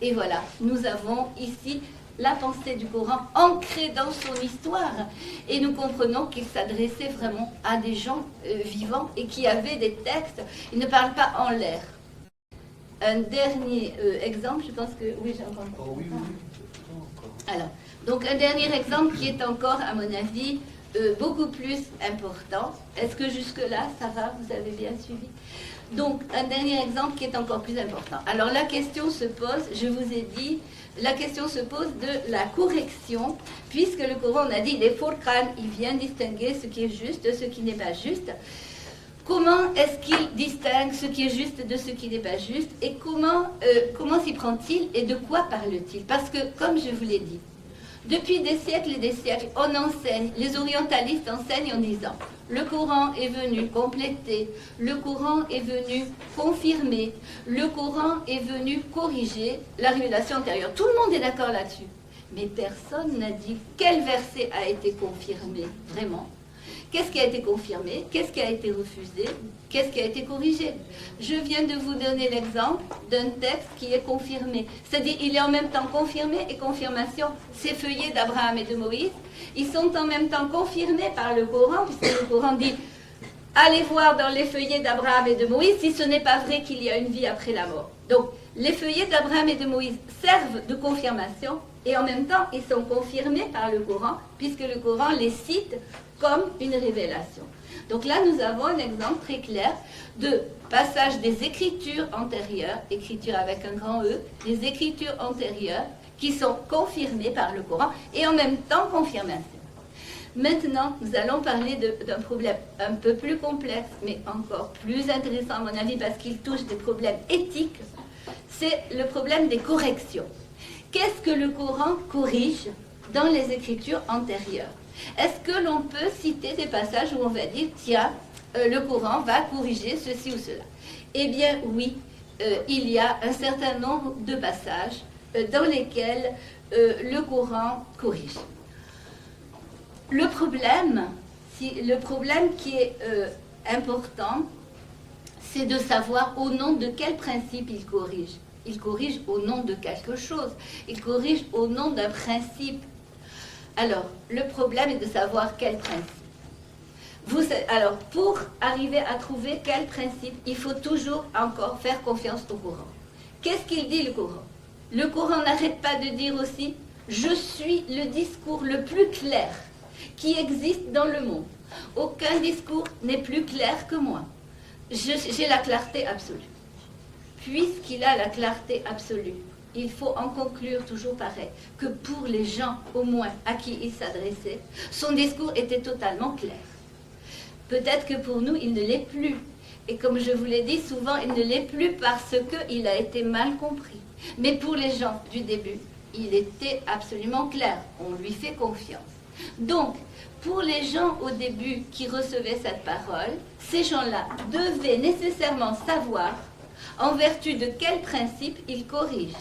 Et voilà, nous avons ici la pensée du Coran ancrée dans son histoire. Et nous comprenons qu'il s'adressait vraiment à des gens vivants et qui avaient des textes. Il ne parle pas en l'air. Un dernier exemple, je pense que... Oui, j'ai encore... Oh, oui. Alors, donc un dernier exemple qui est encore, à mon avis, beaucoup plus important. Est-ce que jusque-là, ça va? Vous avez bien suivi? Donc, un dernier exemple qui est encore plus important. Alors, la question se pose, je vous ai dit, la question se pose de la correction, puisque le Coran, on a dit, les Furqan, il vient distinguer ce qui est juste de ce qui n'est pas juste. Comment est-ce qu'il distingue ce qui est juste de ce qui n'est pas juste? Et comment s'y prend-il et de quoi parle-t-il? Parce que, comme je vous l'ai dit, depuis des siècles et des siècles, on enseigne, les orientalistes enseignent en disant le Coran est venu compléter, le Coran est venu confirmer, le Coran est venu corriger la révélation antérieure. Tout le monde est d'accord là-dessus. Mais personne n'a dit quel verset a été confirmé, vraiment. Qu'est-ce qui a été confirmé? Qu'est-ce qui a été refusé? Qu'est-ce qui a été corrigé? Je viens de vous donner l'exemple d'un texte qui est confirmé. C'est-à-dire, il est en même temps confirmé et confirmation. Ces feuillets d'Abraham et de Moïse, ils sont en même temps confirmés par le Coran, puisque le Coran dit « Allez voir dans les feuillets d'Abraham et de Moïse si ce n'est pas vrai qu'il y a une vie après la mort. » Donc, les feuillets d'Abraham et de Moïse servent de confirmation et en même temps, ils sont confirmés par le Coran, puisque le Coran les cite comme une révélation. Donc là, nous avons un exemple très clair de passage des écritures antérieures, écriture avec un grand E, des écritures antérieures qui sont confirmées par le Coran et en même temps confirmation. Maintenant, nous allons parler d'un problème un peu plus complexe, mais encore plus intéressant à mon avis parce qu'il touche des problèmes éthiques. C'est le problème des corrections. Qu'est-ce que le Coran corrige dans les écritures antérieures? Est-ce que l'on peut citer des passages où on va dire, tiens, le Coran va corriger ceci ou cela? Eh bien, oui, il y a un certain nombre de passages dans lesquels le Coran corrige. Le problème qui est important, c'est de savoir au nom de quel principe il corrige. Il corrige au nom de quelque chose. Il corrige au nom d'un principe. Alors, le problème est de savoir quel principe. Alors, pour arriver à trouver quel principe, il faut toujours encore faire confiance au Coran. Qu'est-ce qu'il dit, le Coran? Le Coran n'arrête pas de dire aussi « Je suis le discours le plus clair qui existe dans le monde. Aucun discours n'est plus clair que moi. J'ai la clarté absolue. » Puisqu'il a la clarté absolue, il faut en conclure toujours pareil, que pour les gens, au moins, à qui il s'adressait, son discours était totalement clair. Peut-être que pour nous, il ne l'est plus. Et comme je vous l'ai dit, souvent, il ne l'est plus parce qu'il a été mal compris. Mais pour les gens du début, il était absolument clair. On lui fait confiance. Donc, pour les gens au début qui recevaient cette parole, ces gens-là devaient nécessairement savoir en vertu de quel principe ils corrigent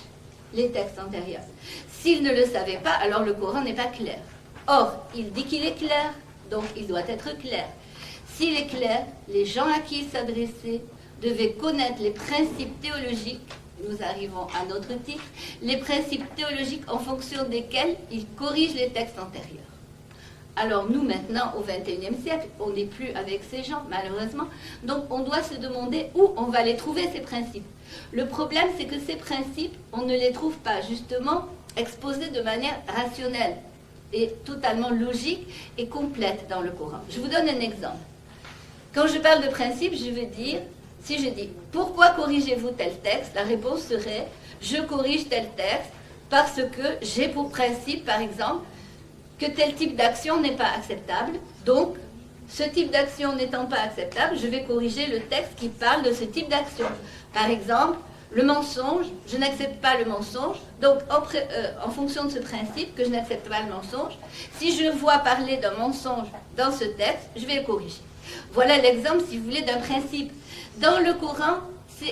les textes antérieurs. S'ils ne le savaient pas, alors le Coran n'est pas clair. Or, il dit qu'il est clair, donc il doit être clair. S'il est clair, les gens à qui il s'adressait devaient connaître les principes théologiques, nous arrivons à notre titre, les principes théologiques en fonction desquels il corrige les textes antérieurs. Alors nous, maintenant, au XXIe siècle, on n'est plus avec ces gens, malheureusement. Donc on doit se demander où on va les trouver, ces principes. Le problème, c'est que ces principes, on ne les trouve pas, justement, exposés de manière rationnelle et totalement logique et complète dans le Coran. Je vous donne un exemple. Quand je parle de principes, je veux dire, si je dis « Pourquoi corrigez-vous tel texte ?» La réponse serait « Je corrige tel texte parce que j'ai pour principe, par exemple, que tel type d'action n'est pas acceptable. Donc, ce type d'action n'étant pas acceptable, je vais corriger le texte qui parle de ce type d'action. Par exemple, le mensonge, je n'accepte pas le mensonge. Donc, en fonction de ce principe que je n'accepte pas le mensonge, si je vois parler d'un mensonge dans ce texte, je vais le corriger. Voilà l'exemple, si vous voulez, d'un principe. Dans le Coran,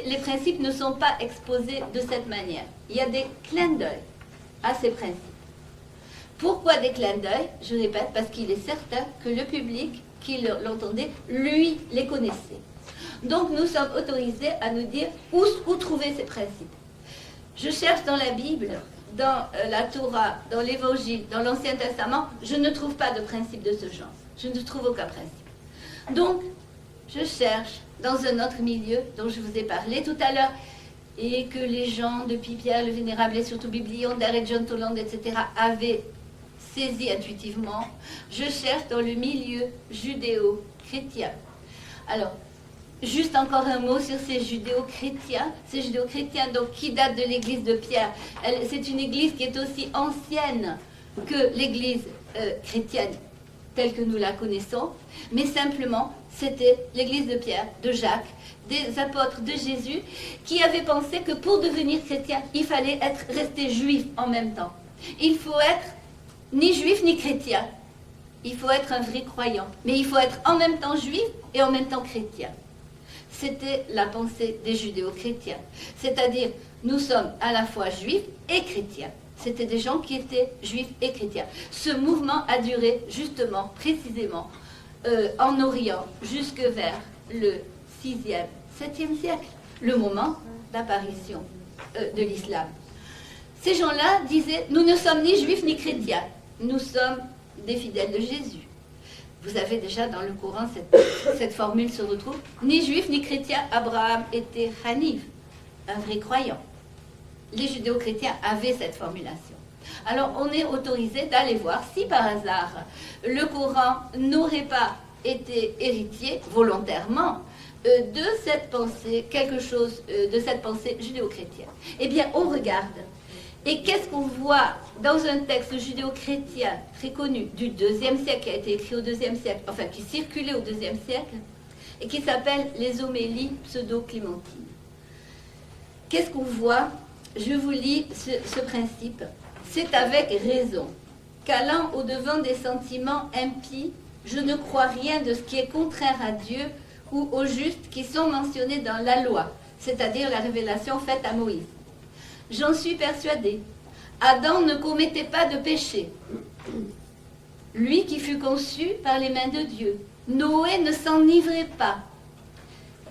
les principes ne sont pas exposés de cette manière. Il y a des clins d'œil à ces principes. Pourquoi des clins d'œil? Je répète, parce qu'il est certain que le public qui l'entendait, lui, les connaissait. Donc nous sommes autorisés à nous dire où trouver ces principes. Je cherche dans la Bible, dans la Torah, dans l'Évangile, dans l'Ancien Testament, je ne trouve pas de principe de ce genre. Je ne trouve aucun principe. Donc, je cherche dans un autre milieu dont je vous ai parlé tout à l'heure, et que les gens depuis Pierre le Vénérable et surtout Biblion, Derek John Toland, etc., avaient saisi intuitivement, je cherche dans le milieu judéo-chrétien. Alors, juste encore un mot sur ces judéo-chrétiens. Ces judéo-chrétiens donc, qui datent de l'église de Pierre. C'est une église qui est aussi ancienne que l'église chrétienne telle que nous la connaissons, mais simplement c'était l'église de Pierre, de Jacques, des apôtres de Jésus, qui avaient pensé que pour devenir chrétien, il fallait rester juif en même temps. Il faut être ni juif ni chrétien. Il faut être un vrai croyant, mais il faut être en même temps juif et en même temps chrétien. C'était la pensée des judéo-chrétiens. C'est-à-dire, nous sommes à la fois juifs et chrétiens. C'était des gens qui étaient juifs et chrétiens. Ce mouvement a duré justement, précisément, en Orient, jusque vers le 6e, 7e siècle, le moment d'apparition de l'islam. Ces gens-là disaient, nous ne sommes ni juifs ni chrétiens, nous sommes des fidèles de Jésus. Vous avez déjà dans le Coran, cette formule se retrouve, ni juif ni chrétien, Abraham était Hanif, un vrai croyant. Les judéo-chrétiens avaient cette formulation. Alors on est autorisé d'aller voir si par hasard le Coran n'aurait pas été héritier volontairement de cette pensée, quelque chose de cette pensée judéo-chrétienne. Eh bien on regarde. Et qu'est-ce qu'on voit dans un texte judéo-chrétien très connu du IIe siècle, qui a été écrit au IIe siècle, enfin qui circulait au IIe siècle, et qui s'appelle les homélies pseudo-clémentines. Qu'est-ce qu'on voit? Je vous lis ce principe. C'est avec raison qu'allant au-devant des sentiments impies, je ne crois rien de ce qui est contraire à Dieu ou aux justes qui sont mentionnés dans la loi, c'est-à-dire la révélation faite à Moïse. J'en suis persuadée. Adam ne commettait pas de péché. Lui qui fut conçu par les mains de Dieu. Noé ne s'enivrait pas.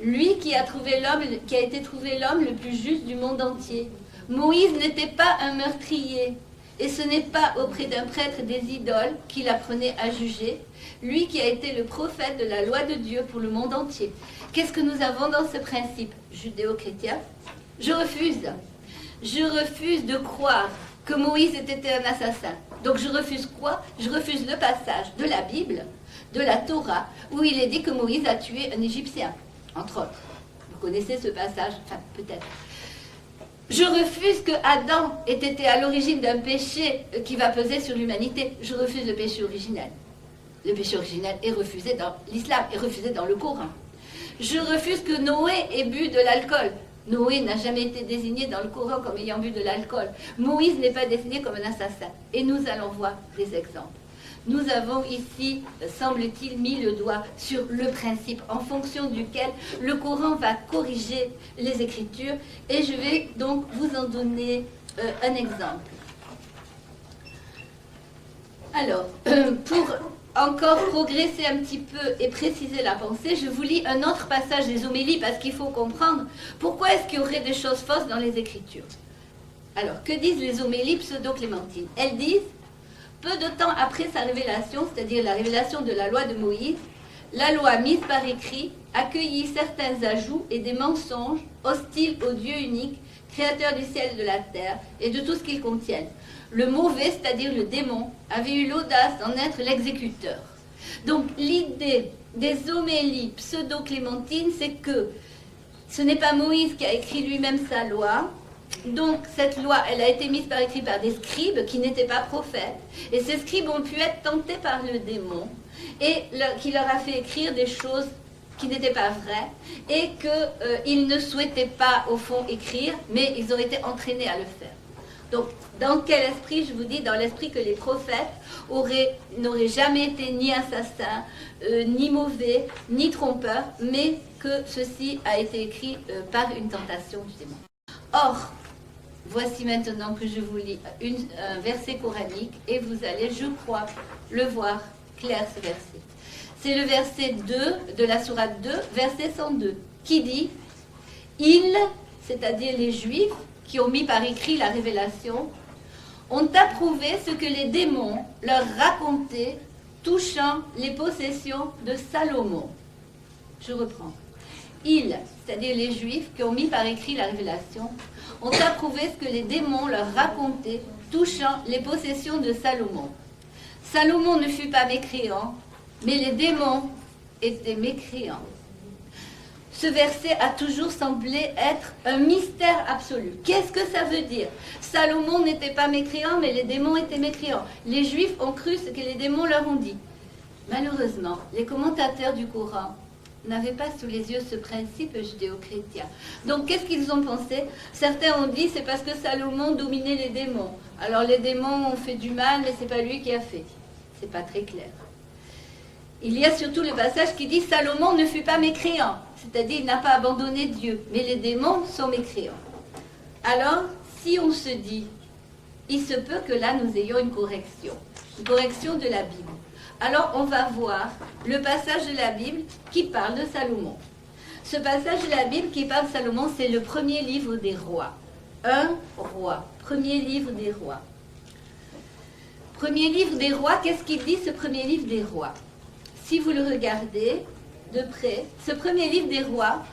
Lui qui a été trouvé l'homme le plus juste du monde entier. Moïse n'était pas un meurtrier. Et ce n'est pas auprès d'un prêtre des idoles qu'il apprenait à juger. Lui qui a été le prophète de la loi de Dieu pour le monde entier. Qu'est-ce que nous avons dans ce principe judéo-chrétien? Je refuse de croire que Moïse était un assassin. Donc je refuse quoi? Je refuse le passage de la Bible, de la Torah, où il est dit que Moïse a tué un Égyptien, entre autres. Vous connaissez ce passage? Enfin, peut-être. Je refuse que Adam ait été à l'origine d'un péché qui va peser sur l'humanité. Je refuse le péché originel. Le péché originel est refusé dans l'islam, est refusé dans le Coran. Je refuse que Noé ait bu de l'alcool. Noé n'a jamais été désigné dans le Coran comme ayant bu de l'alcool. Moïse n'est pas désigné comme un assassin. Et nous allons voir des exemples. Nous avons ici, semble-t-il, mis le doigt sur le principe en fonction duquel le Coran va corriger les Écritures. Et je vais donc vous en donner un exemple. Alors, pour encore progresser un petit peu et préciser la pensée, je vous lis un autre passage des homélies parce qu'il faut comprendre pourquoi est-ce qu'il y aurait des choses fausses dans les Écritures. Alors, que disent les homélies pseudo-clémentines? Elles disent, peu de temps après sa révélation, c'est-à-dire la révélation de la loi de Moïse, la loi mise par écrit accueillit certains ajouts et des mensonges hostiles au Dieu unique, créateur du ciel et de la terre, et de tout ce qu'ils contiennent. Le mauvais, c'est-à-dire le démon, avait eu l'audace d'en être l'exécuteur. Donc l'idée des homélies pseudo-clémentines, c'est que ce n'est pas Moïse qui a écrit lui-même sa loi. Donc cette loi, elle a été mise par écrit par des scribes qui n'étaient pas prophètes. Et ces scribes ont pu être tentés par le démon et qui leur a fait écrire des choses qui n'étaient pas vraies et qu'ils ne souhaitaient pas au fond écrire, mais ils ont été entraînés à le faire. Donc, dans quel esprit? Je vous dis, dans l'esprit que les prophètes n'auraient jamais été ni assassins, ni mauvais, ni trompeurs, mais que ceci a été écrit par une tentation du démon. Or, voici maintenant que je vous lis un verset coranique et vous allez, je crois, le voir clair ce verset. C'est le verset 2 de la sourate 2, verset 102, qui dit « Ils, c'est-à-dire les Juifs, qui ont mis par écrit la révélation, ont approuvé ce que les démons leur racontaient touchant les possessions de Salomon. » Je reprends. Ils, c'est-à-dire les Juifs qui ont mis par écrit la révélation, ont approuvé ce que les démons leur racontaient touchant les possessions de Salomon. Salomon ne fut pas mécréant, mais les démons étaient mécréants. Ce verset a toujours semblé être un mystère absolu. Qu'est-ce que ça veut dire? Salomon n'était pas mécréant, mais les démons étaient mécréants. Les Juifs ont cru ce que les démons leur ont dit. Malheureusement, les commentateurs du Coran n'avaient pas sous les yeux ce principe judéo-chrétien. Donc, qu'est-ce qu'ils ont pensé? Certains ont dit c'est parce que Salomon dominait les démons. Alors, les démons ont fait du mal, mais c'est pas lui qui a fait. C'est pas très clair. Il y a surtout le passage qui dit Salomon ne fut pas mécréant, c'est-à-dire il n'a pas abandonné Dieu, mais les démons sont mécréants. Alors, si on se dit, il se peut que là nous ayons une correction de la Bible. Alors, on va voir le passage de la Bible qui parle de Salomon. Ce passage de la Bible qui parle de Salomon, c'est le premier livre des rois. Un roi, premier livre des rois. Premier livre des rois, qu'est-ce qu'il dit ce premier livre des rois? Si vous le regardez de près, ce premier livre des rois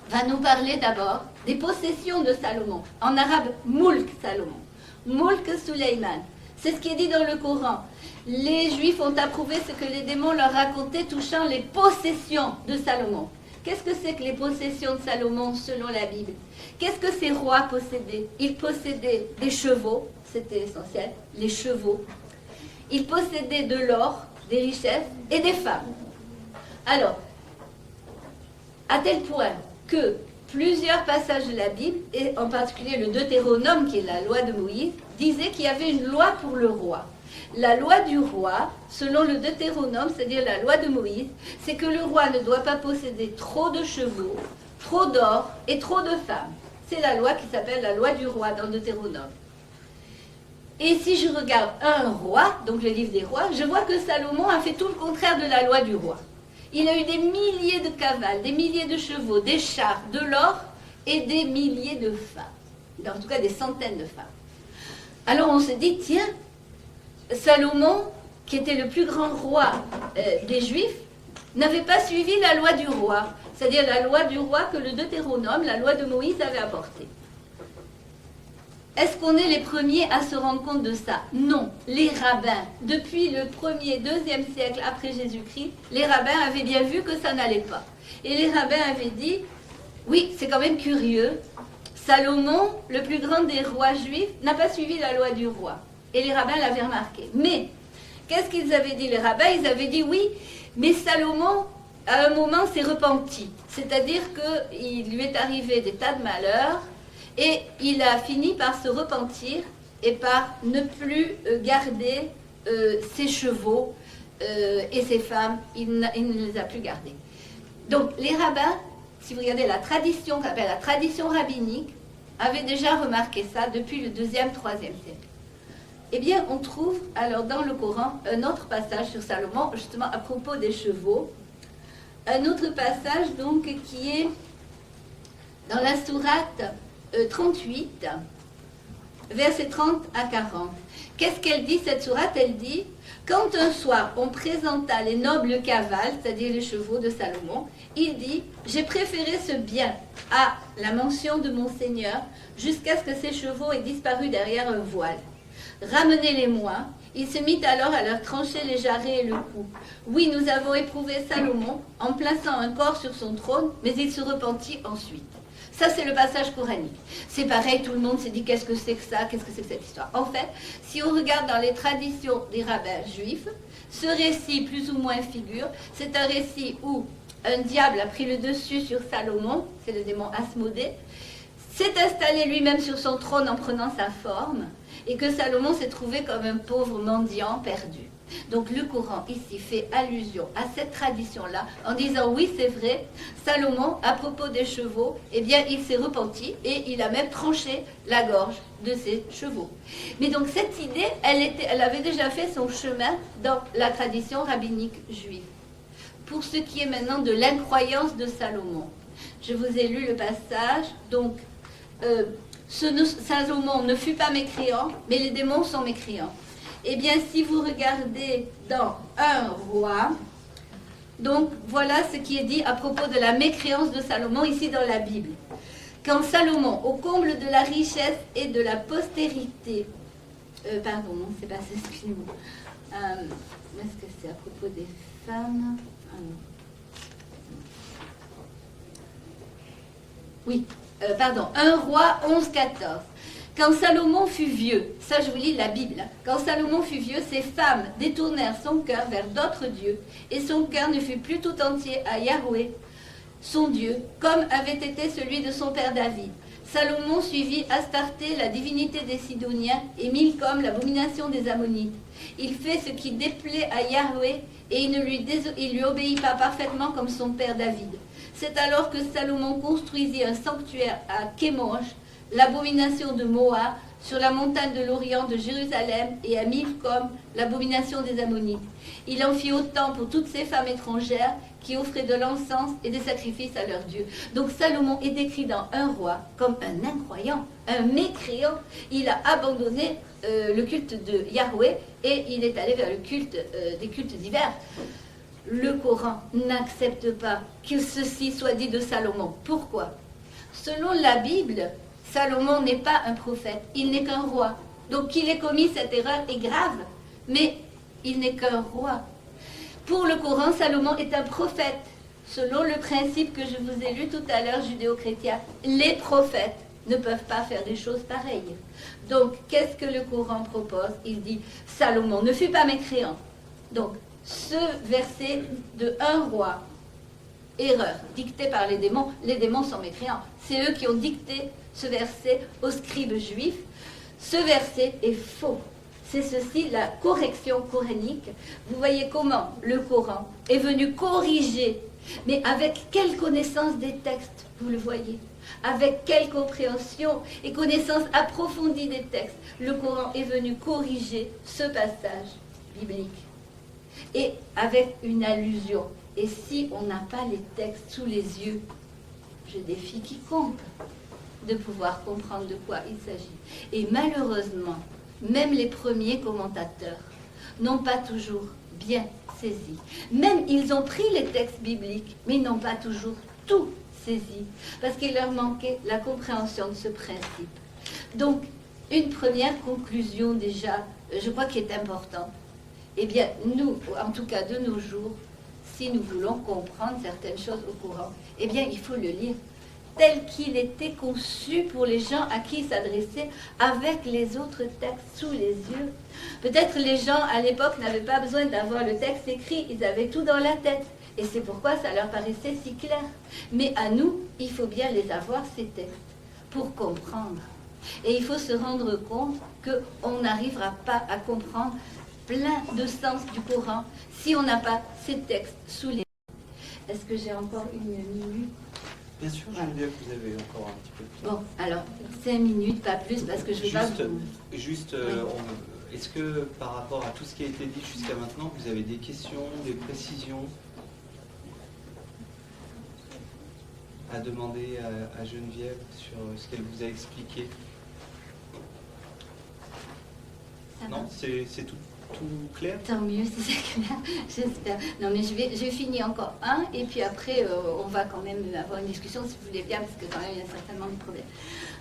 va nous parler d'abord des possessions de Salomon. En arabe, Mulk Salomon. Mulk Suleiman. C'est ce qui est dit dans le Coran. Les Juifs ont approuvé ce que les démons leur racontaient touchant les possessions de Salomon. Qu'est-ce que c'est que les possessions de Salomon selon la Bible? Qu'est-ce que ces rois possédaient? Ils possédaient des chevaux, c'était essentiel, les chevaux. Ils possédaient de l'or, des richesses et des femmes. Alors, à tel point que plusieurs passages de la Bible, et en particulier le Deutéronome, qui est la loi de Moïse, disaient qu'il y avait une loi pour le roi. La loi du roi, selon le Deutéronome, c'est-à-dire la loi de Moïse, c'est que le roi ne doit pas posséder trop de chevaux, trop d'or et trop de femmes. C'est la loi qui s'appelle la loi du roi dans le Deutéronome. Et si je regarde un roi, donc le livre des rois, je vois que Salomon a fait tout le contraire de la loi du roi. Il a eu des milliers de cavales, des milliers de chevaux, des chars, de l'or et des milliers de femmes. En tout cas, des centaines de femmes. Alors on se dit, tiens, Salomon, qui était le plus grand roi des Juifs, n'avait pas suivi la loi du roi, c'est-à-dire la loi du roi que le Deutéronome, la loi de Moïse, avait apportée. Est-ce qu'on est les premiers à se rendre compte de ça? Non. Les rabbins, depuis le 1er, 2e siècle après Jésus-Christ, les rabbins avaient bien vu que ça n'allait pas. Et les rabbins avaient dit, oui, c'est quand même curieux, Salomon, le plus grand des rois juifs, n'a pas suivi la loi du roi. Et les rabbins l'avaient remarqué. Mais, qu'est-ce qu'ils avaient dit les rabbins? Ils avaient dit, oui, mais Salomon, à un moment, s'est repenti. C'est-à-dire qu'il lui est arrivé des tas de malheurs, et il a fini par se repentir et par ne plus garder ses chevaux et ses femmes. Il ne les a plus gardés. Donc les rabbins, si vous regardez la tradition qu'on appelle la tradition rabbinique, avaient déjà remarqué ça depuis le 2e, 3e siècle. Eh bien, on trouve alors dans le Coran un autre passage sur Salomon, justement à propos des chevaux. Un autre passage donc qui est dans la sourate 38, versets 30 à 40. Qu'est-ce qu'elle dit, cette sourate? Elle dit, quand un soir on présenta les nobles cavales, c'est-à-dire les chevaux de Salomon, il dit, j'ai préféré ce bien à la mention de mon Seigneur, jusqu'à ce que ces chevaux aient disparu derrière un voile. Ramenez-les-moi. Il se mit alors à leur trancher les jarrets et le cou. Oui, nous avons éprouvé Salomon en plaçant un corps sur son trône, mais il se repentit ensuite. Ça, c'est le passage coranique. C'est pareil, tout le monde s'est dit, qu'est-ce que c'est que ça? Qu'est-ce que c'est que cette histoire? En fait, si on regarde dans les traditions des rabbins juifs, ce récit, plus ou moins figure, c'est un récit où un diable a pris le dessus sur Salomon, c'est le démon Asmodée, s'est installé lui-même sur son trône en prenant sa forme, et que Salomon s'est trouvé comme un pauvre mendiant perdu. Donc le Coran ici fait allusion à cette tradition-là en disant oui c'est vrai, Salomon à propos des chevaux, eh bien il s'est repenti et il a même tranché la gorge de ses chevaux. Mais donc cette idée, elle avait déjà fait son chemin dans la tradition rabbinique juive. Pour ce qui est maintenant de l'incroyance de Salomon, je vous ai lu le passage, donc Salomon ne fut pas mécréant, mais les démons sont mécréants. Eh bien, si vous regardez dans un roi, donc voilà ce qui est dit à propos de la mécréance de Salomon ici dans la Bible. Quand Salomon, au comble de la richesse et de la postérité, pardon, non, c'est pas ça, excusez-moi. Est-ce que c'est à propos des femmes? Ah non. Oui, pardon, 1 Roi 11-14. Quand Salomon fut vieux, ça je vous lis la Bible, hein. Quand Salomon fut vieux, ses femmes détournèrent son cœur vers d'autres dieux, et son cœur ne fut plus tout entier à Yahweh, son Dieu, comme avait été celui de son père David. Salomon suivit Astarté, la divinité des Sidoniens, et Milcom, l'abomination des Ammonites. Il fait ce qui déplaît à Yahweh, et il lui obéit pas parfaitement comme son père David. C'est alors que Salomon construisit un sanctuaire à Kémosh, l'abomination de Moab, sur la montagne de l'Orient de Jérusalem, et à Milcom, l'abomination des Ammonites. Il en fit autant pour toutes ces femmes étrangères qui offraient de l'encens et des sacrifices à leurs dieux. Donc Salomon est décrit dans 1 Roi comme un incroyant, un mécréant. Il a abandonné le culte de Yahweh et il est allé vers le culte des cultes divers. Le Coran n'accepte pas que ceci soit dit de Salomon. Pourquoi? Selon la Bible, Salomon n'est pas un prophète, il n'est qu'un roi. Donc qu'il ait commis cette erreur est grave, mais il n'est qu'un roi. Pour le Coran, Salomon est un prophète. Selon le principe que je vous ai lu tout à l'heure, judéo-chrétien, les prophètes ne peuvent pas faire des choses pareilles. Donc, qu'est-ce que le Coran propose? Il dit, Salomon ne fut pas mécréant. Donc, ce verset de 1 Roi, erreur, dicté par les démons sont mécréants. C'est eux qui ont dicté ce verset aux scribes juifs. Ce verset est faux. C'est ceci, la correction coranique. Vous voyez comment le Coran est venu corriger, mais avec quelle connaissance des textes, vous le voyez, avec quelle compréhension et connaissance approfondie des textes, le Coran est venu corriger ce passage biblique. Et avec une allusion. Et si on n'a pas les textes sous les yeux, je défie quiconque de pouvoir comprendre de quoi il s'agit. Et malheureusement, même les premiers commentateurs n'ont pas toujours bien saisi. Même ils ont pris les textes bibliques, mais ils n'ont pas toujours tout saisi, parce qu'il leur manquait la compréhension de ce principe. Donc, une première conclusion déjà, je crois qui est importante. Eh bien, nous, en tout cas de nos jours, si nous voulons comprendre certaines choses au Coran, eh bien, il faut le lire tel qu'il était conçu pour les gens à qui il s'adressait, avec les autres textes sous les yeux. Peut-être les gens à l'époque n'avaient pas besoin d'avoir le texte écrit, ils avaient tout dans la tête. Et c'est pourquoi ça leur paraissait si clair. Mais à nous, il faut bien les avoir, ces textes, pour comprendre. Et il faut se rendre compte qu'on n'arrivera pas à comprendre plein de sens du Coran si on n'a pas ces textes sous les yeux. Est-ce que j'ai encore une minute? Bien sûr, j'aime bien que vous avez encore un petit peu de temps. Bon, alors, 5 minutes, pas plus, parce que je veux pas... Est-ce que par rapport à tout ce qui a été dit jusqu'à maintenant, vous avez des questions, des précisions à demander à Geneviève sur ce qu'elle vous a expliqué? Non, c'est tout clair? Tant mieux si c'est clair, j'espère. Non, mais je vais finir encore un, et puis après, on va quand même avoir une discussion, si vous voulez bien, parce que quand même, il y a certainement des problèmes.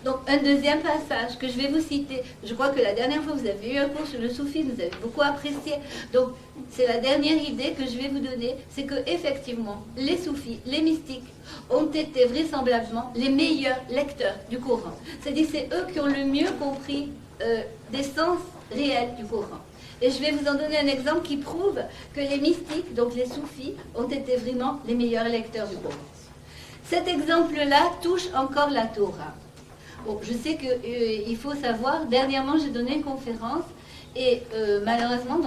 Donc, un deuxième passage que je vais vous citer. Je crois que la dernière fois, vous avez eu un cours sur le soufisme, vous avez beaucoup apprécié. Donc, c'est la dernière idée que je vais vous donner, c'est que effectivement, les soufis, les mystiques, ont été vraisemblablement les meilleurs lecteurs du Coran. C'est-à-dire, c'est eux qui ont le mieux compris des sens réels du Coran. Et je vais vous en donner un exemple qui prouve que les mystiques, donc les soufis, ont été vraiment les meilleurs lecteurs du Coran. Cet exemple-là touche encore la Torah. Bon, je sais qu'il faut savoir, dernièrement j'ai donné une conférence et malheureusement,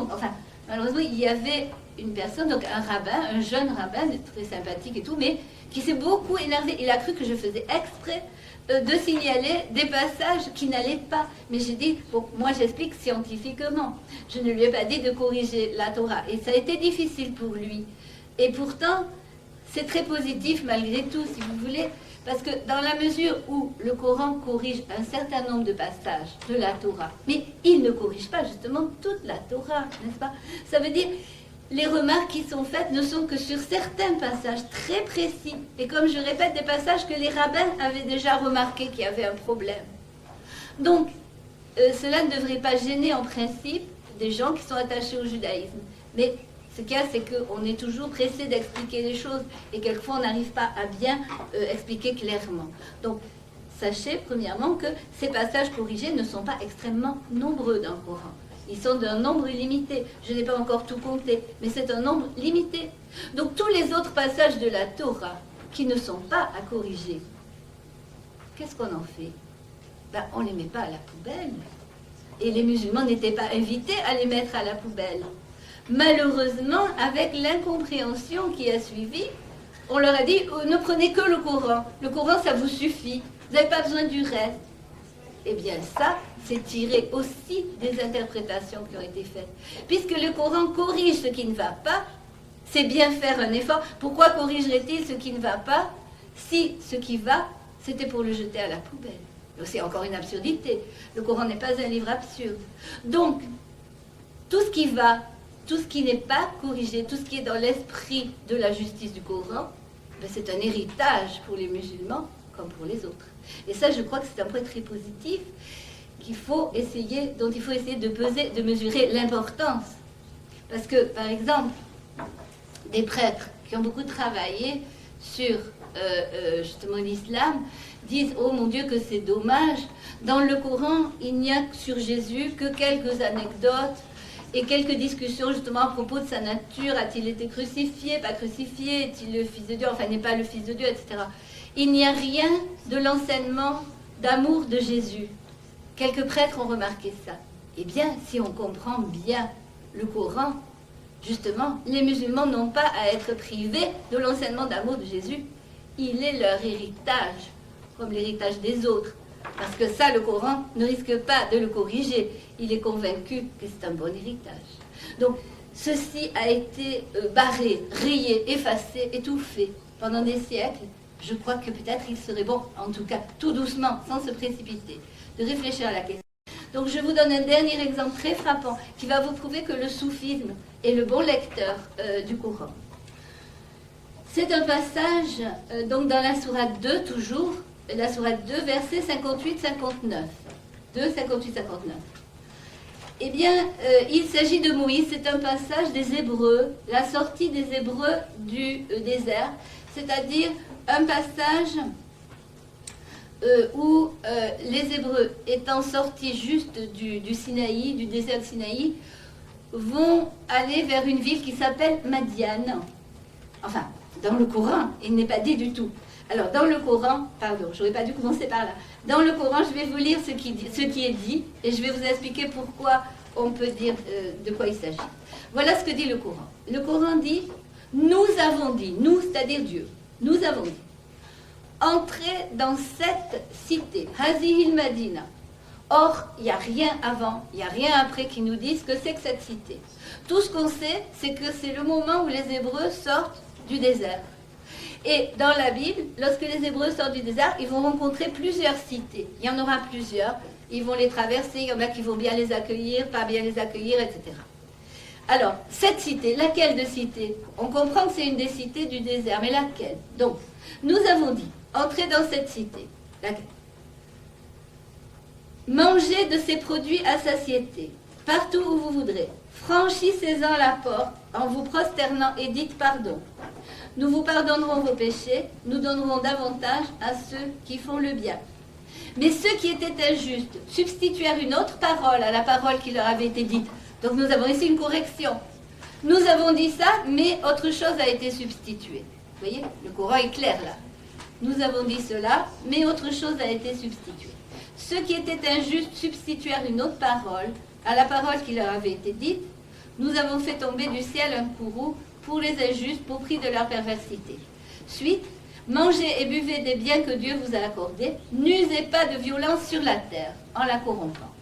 il y avait une personne, donc un rabbin, un jeune rabbin, très sympathique et tout, mais qui s'est beaucoup énervé. Il a cru que je faisais exprès de signaler des passages qui n'allaient pas. Mais j'ai dit, bon, moi j'explique scientifiquement. Je ne lui ai pas dit de corriger la Torah. Et ça a été difficile pour lui. Et pourtant, c'est très positif malgré tout, si vous voulez, parce que dans la mesure où le Coran corrige un certain nombre de passages de la Torah, mais il ne corrige pas justement toute la Torah, n'est-ce pas? Ça veut dire... Les remarques qui sont faites ne sont que sur certains passages très précis. Et comme je répète, des passages que les rabbins avaient déjà remarqué qu'il y avait un problème. Donc, cela ne devrait pas gêner en principe des gens qui sont attachés au judaïsme. Mais ce qu'il y a, c'est qu'on est toujours pressé d'expliquer les choses et quelquefois on n'arrive pas à bien expliquer clairement. Donc, sachez premièrement que ces passages corrigés ne sont pas extrêmement nombreux dans le Coran. Ils sont d'un nombre limité. Je n'ai pas encore tout compté, mais c'est un nombre limité. Donc tous les autres passages de la Torah qui ne sont pas à corriger, qu'est-ce qu'on en fait? Ben, on ne les met pas à la poubelle. Et les musulmans n'étaient pas invités à les mettre à la poubelle. Malheureusement, avec l'incompréhension qui a suivi, on leur a dit ne prenez que le Coran. Le Coran, ça vous suffit. Vous n'avez pas besoin du reste. Eh bien ça, c'est tiré aussi des interprétations qui ont été faites. Puisque le Coran corrige ce qui ne va pas, c'est bien faire un effort. Pourquoi corrigerait-il ce qui ne va pas si ce qui va, c'était pour le jeter à la poubelle? C'est encore une absurdité. Le Coran n'est pas un livre absurde. Donc, tout ce qui va, tout ce qui n'est pas corrigé, tout ce qui est dans l'esprit de la justice du Coran, ben c'est un héritage pour les musulmans comme pour les autres. Et ça, je crois que c'est un point très positif dont il faut essayer de peser, de mesurer l'importance. Parce que, par exemple, des prêtres qui ont beaucoup travaillé sur justement l'islam disent « Oh mon Dieu, que c'est dommage, dans le Coran, il n'y a sur Jésus que quelques anecdotes et quelques discussions justement à propos de sa nature, a-t-il été crucifié, pas crucifié, est-il le Fils de Dieu, enfin n'est pas le Fils de Dieu, etc. » Il n'y a rien de l'enseignement d'amour de Jésus. Quelques prêtres ont remarqué ça. Eh bien, si on comprend bien le Coran, justement, les musulmans n'ont pas à être privés de l'enseignement d'amour de Jésus. Il est leur héritage, comme l'héritage des autres. Parce que ça, le Coran ne risque pas de le corriger. Il est convaincu que c'est un bon héritage. Donc, ceci a été barré, rayé, effacé, étouffé pendant des siècles. Je crois que peut-être il serait bon, en tout cas, tout doucement, sans se précipiter, de réfléchir à la question. Donc je vous donne un dernier exemple très frappant qui va vous prouver que le soufisme est le bon lecteur du Coran. C'est un passage, donc dans la sourate 2 toujours, la sourate 2, versets 58-59. 2, 58-59. Eh bien, il s'agit de Moïse, c'est un passage des Hébreux, la sortie des Hébreux du désert, c'est-à-dire un passage où les Hébreux, étant sortis juste du Sinaï, du désert Sinaï, vont aller vers une ville qui s'appelle Madian. Enfin, dans le Coran, il n'est pas dit du tout. Alors, dans le Coran, pardon, j'aurais pas dû commencer par là. Dans le Coran, je vais vous lire ce qui est dit, et je vais vous expliquer pourquoi on peut dire de quoi il s'agit. Voilà ce que dit le Coran. Le Coran dit, nous avons dit, nous, c'est-à-dire Dieu, nous avons dit, entrez dans cette cité, Hazihil Madina. Or, il n'y a rien avant, il n'y a rien après qui nous dise que c'est que cette cité. Tout ce qu'on sait, c'est que c'est le moment où les Hébreux sortent du désert. Et dans la Bible, lorsque les Hébreux sortent du désert, ils vont rencontrer plusieurs cités. Il y en aura plusieurs. Ils vont les traverser, il y en a qui vont bien les accueillir, pas bien les accueillir, etc. Alors, cette cité, laquelle de cité? On comprend que c'est une des cités du désert, mais laquelle? Donc, nous avons dit, entrez dans cette cité. Laquelle? Mangez de ses produits à satiété, partout où vous voudrez. Franchissez-en la porte en vous prosternant et dites pardon. Nous vous pardonnerons vos péchés, nous donnerons davantage à ceux qui font le bien. Mais ceux qui étaient injustes substituèrent une autre parole à la parole qui leur avait été dite. Donc nous avons ici une correction. Nous avons dit ça, mais autre chose a été substituée. Vous voyez, le Coran est clair là. Nous avons dit cela, mais autre chose a été substituée. Ceux qui étaient injustes substituèrent une autre parole à la parole qui leur avait été dite. Nous avons fait tomber du ciel un courroux pour les injustes, pour prix de leur perversité. Suite, mangez et buvez des biens que Dieu vous a accordés, n'usez pas de violence sur la terre en la corrompant.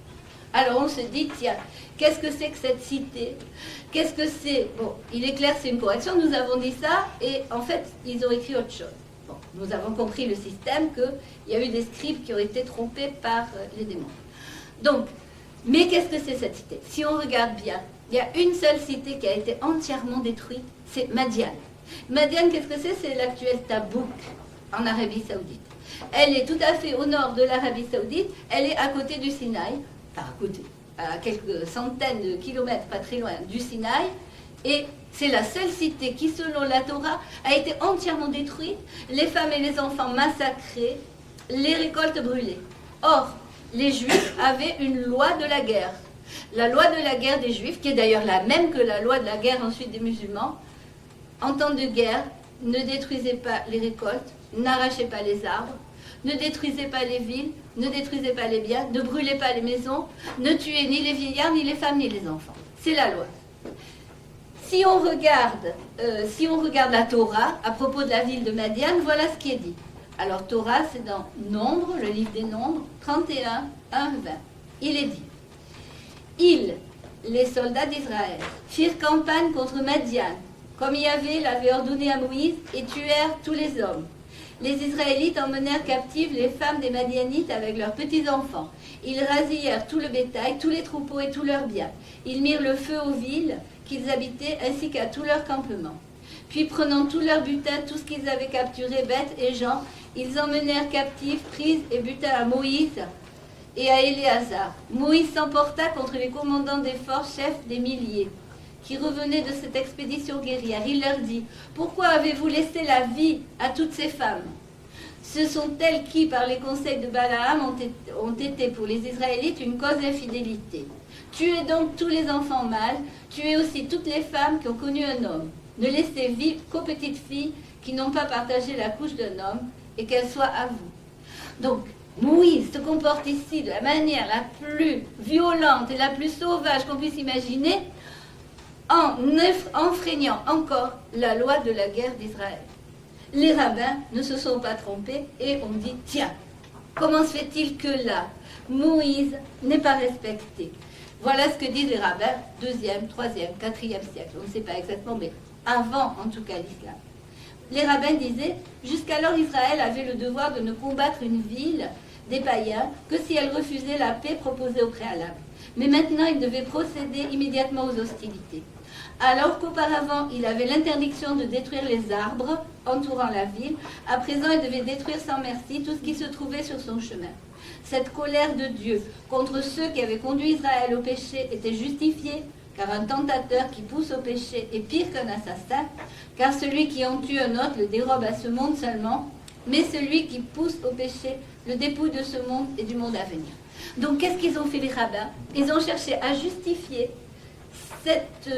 Alors on se dit, tiens, qu'est-ce que c'est que cette cité? Qu'est-ce que c'est? Bon, il est clair, c'est une correction, nous avons dit ça, et en fait, ils ont écrit autre chose. Bon, nous avons compris le système, qu'il y a eu des scribes qui ont été trompés par les démons. Donc, mais qu'est-ce que c'est cette cité? Si on regarde bien, il y a une seule cité qui a été entièrement détruite, c'est Madian. Madian, qu'est-ce que c'est? C'est l'actuel Tabouk, en Arabie Saoudite. Elle est tout à fait au nord de l'Arabie Saoudite, elle est à côté du Sinaï, enfin à côté. à quelques centaines de kilomètres, pas très loin, du Sinaï, et c'est la seule cité qui, selon la Torah, a été entièrement détruite, les femmes et les enfants massacrés, les récoltes brûlées. Or, les Juifs avaient une loi de la guerre. La loi de la guerre des Juifs, qui est d'ailleurs la même que la loi de la guerre ensuite des musulmans, en temps de guerre, ne détruisez pas les récoltes, n'arrachez pas les arbres, ne détruisez pas les villes, ne détruisez pas les biens, ne brûlez pas les maisons, ne tuez ni les vieillards, ni les femmes, ni les enfants. C'est la loi. Si on regarde la Torah, à propos de la ville de Madian, voilà ce qui est dit. Alors Torah, c'est dans Nombres, le livre des Nombres, 31, 1, 20. Il est dit, ils, les soldats d'Israël, firent campagne contre Madian, comme Yahvé l'avait ordonné à Moïse, et tuèrent tous les hommes. Les Israélites emmenèrent captives les femmes des Madianites avec leurs petits-enfants. Ils rasillèrent tout le bétail, tous les troupeaux et tous leurs biens. Ils mirent le feu aux villes qu'ils habitaient ainsi qu'à tous leurs campements. Puis prenant tout leur butin, tout ce qu'ils avaient capturé, bêtes et gens, ils emmenèrent captifs, prises et butin à Moïse et à Éléazar. Moïse s'emporta contre les commandants des forces, chefs des milliers, qui revenaient de cette expédition guerrière. Il leur dit, « Pourquoi avez-vous laissé la vie à toutes ces femmes? Ce sont elles qui, par les conseils de Balaam, ont été pour les Israélites une cause d'infidélité. Tuez donc tous les enfants mâles, tuez aussi toutes les femmes qui ont connu un homme. Ne laissez vivre qu'aux petites filles qui n'ont pas partagé la couche d'un homme, et qu'elles soient à vous. » Donc, Moïse se comporte ici de la manière la plus violente et la plus sauvage qu'on puisse imaginer, en enfreignant encore la loi de la guerre d'Israël. Les rabbins ne se sont pas trompés et ont dit, tiens, comment se fait-il que là, Moïse n'est pas respecté? Voilà ce que disent les rabbins, 2e, 3e, 4e siècle. On ne sait pas exactement, mais avant en tout cas l'islam. Les rabbins disaient, jusqu'alors Israël avait le devoir de ne combattre une ville des païens que si elle refusait la paix proposée au préalable. Mais maintenant, il devait procéder immédiatement aux hostilités. Alors qu'auparavant, il avait l'interdiction de détruire les arbres entourant la ville, à présent, il devait détruire sans merci tout ce qui se trouvait sur son chemin. Cette colère de Dieu contre ceux qui avaient conduit Israël au péché était justifiée, car un tentateur qui pousse au péché est pire qu'un assassin, car celui qui en tue un autre le dérobe à ce monde seulement, mais celui qui pousse au péché le dépouille de ce monde et du monde à venir. Donc qu'est-ce qu'ils ont fait les rabbins? Ils ont cherché à justifier cette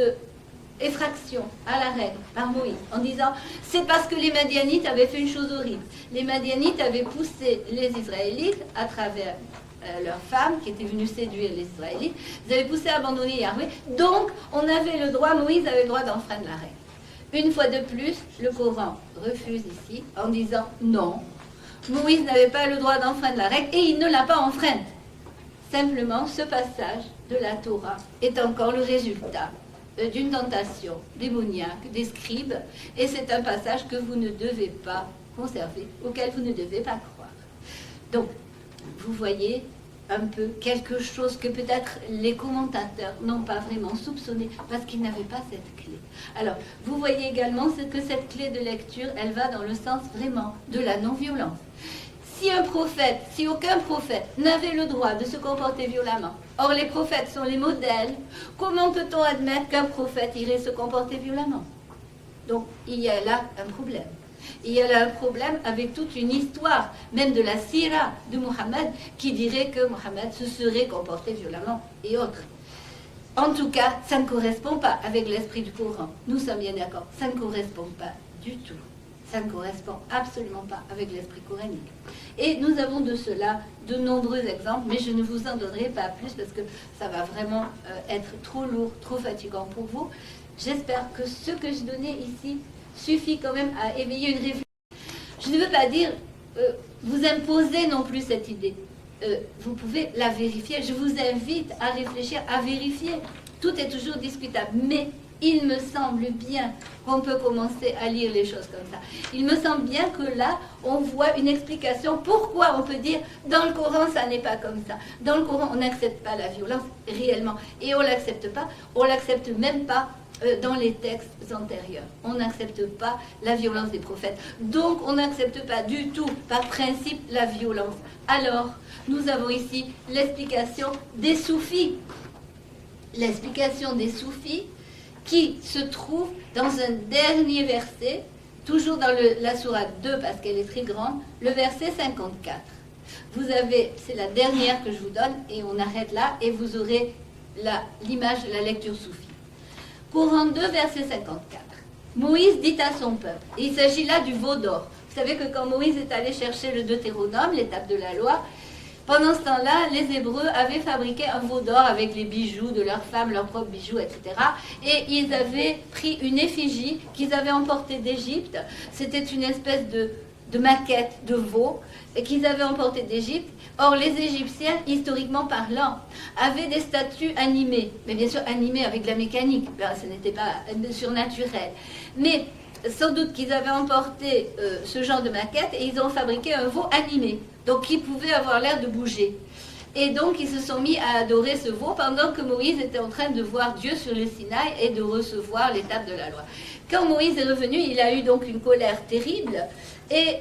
effraction à la règle par Moïse, en disant c'est parce que les Madianites avaient fait une chose horrible. Les Madianites avaient poussé les Israélites à travers leurs femmes qui étaient venues séduire les Israélites, ils avaient poussé à abandonner Yahvé, donc on avait le droit, Moïse avait le droit d'enfreindre la règle. Une fois de plus, le Coran refuse ici en disant non, Moïse n'avait pas le droit d'enfreindre la règle et il ne l'a pas enfreinte. Simplement, ce passage de la Torah est encore le résultat d'une tentation démoniaque des scribes, et c'est un passage que vous ne devez pas conserver, auquel vous ne devez pas croire. Donc, vous voyez un peu quelque chose que peut-être les commentateurs n'ont pas vraiment soupçonné, parce qu'ils n'avaient pas cette clé. Alors, vous voyez également que cette clé de lecture, elle va dans le sens vraiment de la non-violence. Si aucun prophète n'avait le droit de se comporter violemment, or les prophètes sont les modèles, comment peut-on admettre qu'un prophète irait se comporter violemment? Donc il y a là un problème. Il y a là un problème avec toute une histoire, même de la sira de Mohammed, qui dirait que Mohammed se serait comporté violemment et autres. En tout cas, ça ne correspond pas avec l'esprit du Coran. Nous sommes bien d'accord, ça ne correspond pas du tout. Ça ne correspond absolument pas avec l'esprit coranique. Et nous avons de cela de nombreux exemples, mais je ne vous en donnerai pas plus parce que ça va vraiment être trop lourd, trop fatigant pour vous. J'espère que ce que je donnais ici suffit quand même à éveiller une réflexion. Je ne veux pas dire vous imposer non plus cette idée. Vous pouvez la vérifier. Je vous invite à réfléchir, à vérifier. Tout est toujours discutable, mais il me semble bien qu'on peut commencer à lire les choses comme ça. Il me semble bien que là, on voit une explication pourquoi on peut dire dans le Coran, ça n'est pas comme ça. Dans le Coran, on n'accepte pas la violence réellement. Et on ne l'accepte pas, on ne l'accepte même pas dans les textes antérieurs. On n'accepte pas la violence des prophètes. Donc, on n'accepte pas du tout, par principe, la violence. Alors, nous avons ici l'explication des soufis. l'explication des soufis qui se trouve dans un dernier verset, toujours dans la sourate 2 parce qu'elle est très grande, le verset 54. Vous avez, c'est la dernière que je vous donne et on arrête là et vous aurez l'image de la lecture soufie. Coran 2, verset 54. Moïse dit à son peuple, et il s'agit là du veau d'or. Vous savez que quand Moïse est allé chercher le Deutéronome, l'étape de la loi, pendant ce temps-là, les Hébreux avaient fabriqué un veau d'or avec les bijoux de leurs femmes, leurs propres bijoux, etc. Et ils avaient pris une effigie qu'ils avaient emportée d'Égypte. C'était une espèce de maquette de veau qu'ils avaient emportée d'Égypte. Or, les Égyptiens, historiquement parlant, avaient des statues animées. Mais bien sûr, animées avec de la mécanique. Ben, ce n'était pas surnaturel. Mais sans doute qu'ils avaient emporté ce genre de maquette et ils ont fabriqué un veau animé. Donc, qui pouvait avoir l'air de bouger. Et donc, ils se sont mis à adorer ce veau pendant que Moïse était en train de voir Dieu sur le Sinaï et de recevoir l'étape de la loi. Quand Moïse est revenu, il a eu donc une colère terrible et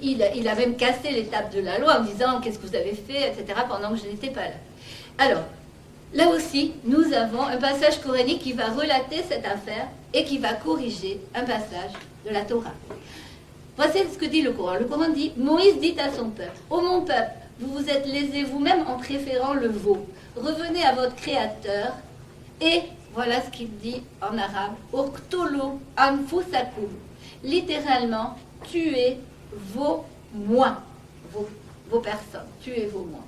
il a même cassé l'étape de la loi en disant « Qu'est-ce que vous avez fait ?» etc. pendant que je n'étais pas là. Alors, là aussi, nous avons un passage coranique qui va relater cette affaire et qui va corriger un passage de la Torah. Voici ce que dit le Coran. Le Coran dit « Moïse dit à son peuple, ô mon peuple, vous vous êtes lésés vous-même en préférant le veau. Revenez à votre Créateur et voilà ce qu'il dit en arabe « Uqtulu anfusakum » littéralement, tuez vos moins, vos personnes, tuez vos moins.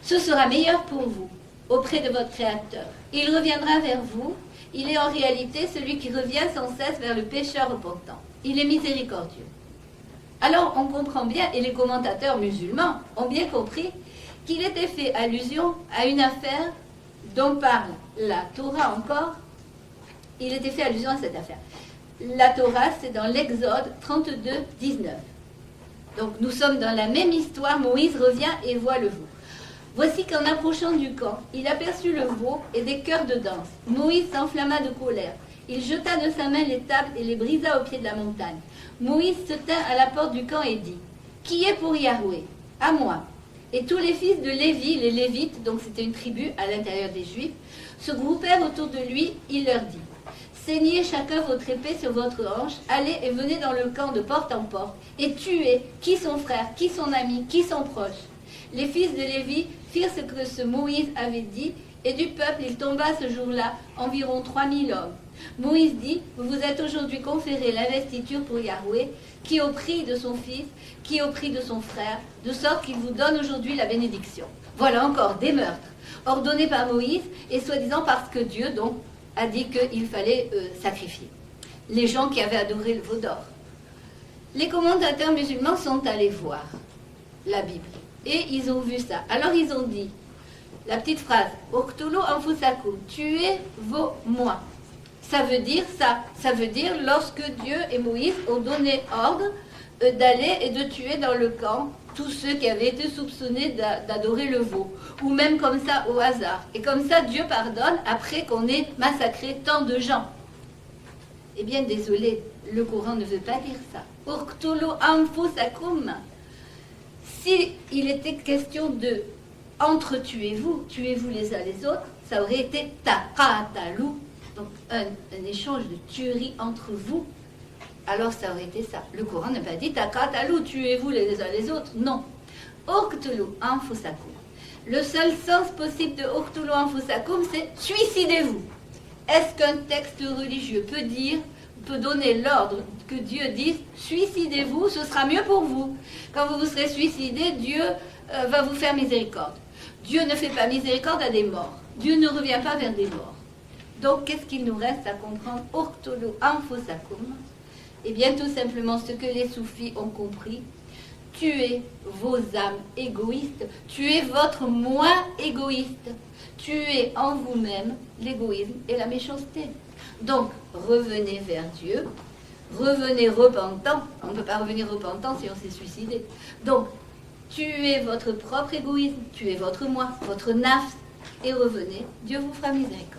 Ce sera meilleur pour vous auprès de votre Créateur. Il reviendra vers vous. Il est en réalité celui qui revient sans cesse vers le pécheur repentant. Il est miséricordieux. Alors on comprend bien, et les commentateurs musulmans ont bien compris, qu'il était fait allusion à une affaire dont parle la Torah encore. Il était fait allusion à cette affaire. La Torah, c'est dans l'Exode 32, 19. Donc nous sommes dans la même histoire. Moïse revient et voit le veau. Voici qu'en approchant du camp, il aperçut le veau et des chœurs de danse. Moïse s'enflamma de colère. Il jeta de sa main les tables et les brisa au pied de la montagne. Moïse se tint à la porte du camp et dit « Qui est pour Yahweh ? À moi. » Et tous les fils de Lévi, les Lévites, donc c'était une tribu à l'intérieur des Juifs, se groupèrent autour de lui. Il leur dit « Saignez chacun votre épée sur votre hanche, allez et venez dans le camp de porte en porte, et tuez qui son frère, qui son ami, qui son proche. » Les fils de Lévi firent ce que ce Moïse avait dit, et du peuple il tomba ce jour-là environ 3000 hommes. Moïse dit, vous vous êtes aujourd'hui conféré l'investiture pour Yahweh, qui au prix de son fils, qui au prix de son frère, de sorte qu'il vous donne aujourd'hui la bénédiction. Voilà encore des meurtres, ordonnés par Moïse, et soi-disant parce que Dieu donc a dit qu'il fallait sacrifier les gens qui avaient adoré le veau d'or. Les commentateurs musulmans sont allés voir la Bible, et ils ont vu ça. Alors ils ont dit, la petite phrase, « Uqtulu anfusakum » tuez vos moi. Ça veut dire ça. Ça veut dire lorsque Dieu et Moïse ont donné ordre d'aller et de tuer dans le camp tous ceux qui avaient été soupçonnés d'adorer le veau. Ou même comme ça au hasard. Et comme ça Dieu pardonne après qu'on ait massacré tant de gens. Eh bien désolé, le Coran ne veut pas dire ça. Uqtulu anfusakum. Si il était question de entre-tuez-vous, tuez-vous les uns les autres, ça aurait été taqatalu. Donc un échange de tuerie entre vous, alors ça aurait été ça. Le Coran n'a pas dit taqatalu, tuez-vous les uns les autres. Non. Uqtulu anfusakum. Le seul sens possible de uqtulu anfusakum, c'est suicidez-vous. Est-ce qu'un texte religieux peut donner l'ordre que Dieu dise suicidez-vous, ce sera mieux pour vous. Quand vous vous serez suicidé, Dieu va vous faire miséricorde. Dieu ne fait pas miséricorde à des morts. Dieu ne revient pas vers des morts. Donc, qu'est-ce qu'il nous reste à comprendre? Uqtulu anfusakum. Eh bien, tout simplement ce que les soufis ont compris. Tuez vos âmes égoïstes. Tuez votre moi égoïste. Tuez en vous-même l'égoïsme et la méchanceté. Donc, revenez vers Dieu. Revenez repentant. On ne peut pas revenir repentant si on s'est suicidé. Donc, tuez votre propre égoïsme. Tuez votre moi, votre nafs. Et revenez. Dieu vous fera miséricorde.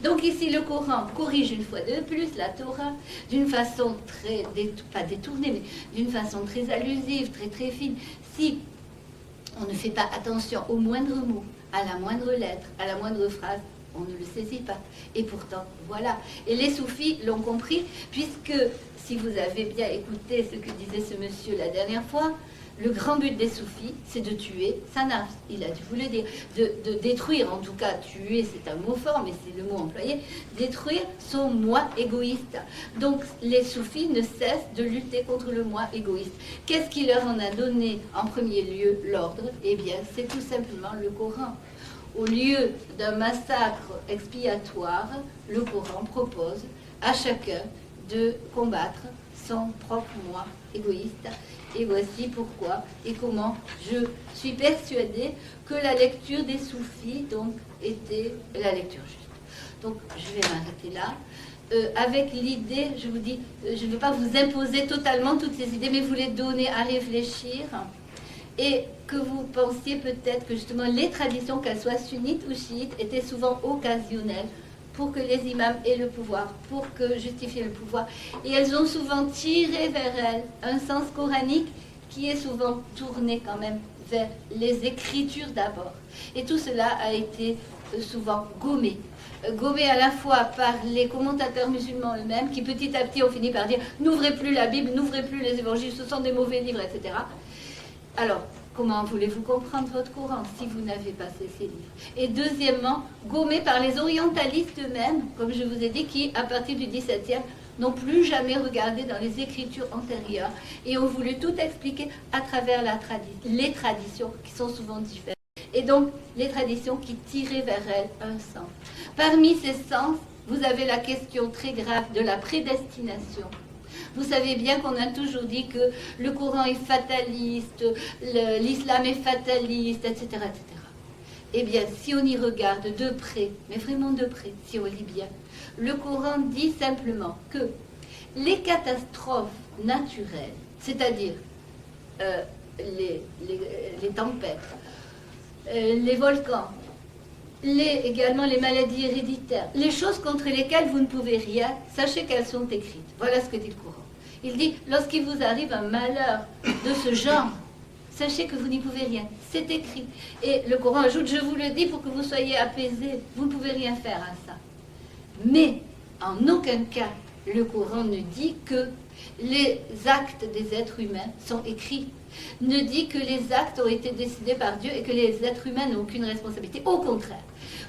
Donc ici, le Coran corrige une fois de plus la Torah d'une façon très, pas détournée, mais d'une façon très allusive, très très fine. Si on ne fait pas attention au moindre mot, à la moindre lettre, à la moindre phrase, on ne le saisit pas. Et pourtant, voilà. Et les soufis l'ont compris, puisque, si vous avez bien écouté ce que disait ce monsieur la dernière fois, le grand but des soufis, c'est de tuer sa nafs. Il a dû vous le dire. De détruire, en tout cas, tuer, c'est un mot fort, mais c'est le mot employé, détruire son moi égoïste. Donc, les soufis ne cessent de lutter contre le moi égoïste. Qu'est-ce qui leur en a donné, en premier lieu, l'ordre? Eh bien, c'est tout simplement le Coran. Au lieu d'un massacre expiatoire, le Coran propose à chacun de combattre son propre moi égoïste. Et voici pourquoi et comment je suis persuadée que la lecture des soufis donc, était la lecture juste. Donc je vais m'arrêter là. Avec l'idée, je vous dis, je ne veux pas vous imposer totalement toutes ces idées, mais vous les donner à réfléchir. Et que vous pensiez peut-être que justement les traditions, qu'elles soient sunnites ou chiites, étaient souvent occasionnelles pour que les imams aient le pouvoir, pour que justifier le pouvoir. Et elles ont souvent tiré vers elles un sens coranique qui est souvent tourné quand même vers les écritures d'abord. Et tout cela a été souvent gommé. Gommé à la fois par les commentateurs musulmans eux-mêmes, qui petit à petit ont fini par dire « n'ouvrez plus la Bible, n'ouvrez plus les évangiles, ce sont des mauvais livres, etc. » Alors, comment voulez-vous comprendre votre Coran si vous n'avez pas ces livres? Et deuxièmement, gommé par les orientalistes eux-mêmes, comme je vous ai dit, qui, à partir du XVIIe, n'ont plus jamais regardé dans les écritures antérieures et ont voulu tout expliquer à travers les traditions qui sont souvent différentes. Et donc, les traditions qui tiraient vers elles un sens. Parmi ces sens, vous avez la question très grave de la prédestination. Vous savez bien qu'on a toujours dit que le Coran est fataliste, l'islam est fataliste, etc., etc. Eh bien, si on y regarde de près, mais vraiment de près, si on lit bien, le Coran dit simplement que les catastrophes naturelles, c'est-à-dire les tempêtes, les volcans, également les maladies héréditaires, les choses contre lesquelles vous ne pouvez rien, sachez qu'elles sont écrites. Voilà ce que dit le Coran. Il dit, lorsqu'il vous arrive un malheur de ce genre, sachez que vous n'y pouvez rien. C'est écrit. Et le Coran ajoute, je vous le dis pour que vous soyez apaisés. Vous ne pouvez rien faire à ça. Mais, en aucun cas, le Coran ne dit que les actes des êtres humains sont écrits. Ne dit que les actes ont été décidés par Dieu et que les êtres humains n'ont aucune responsabilité. Au contraire,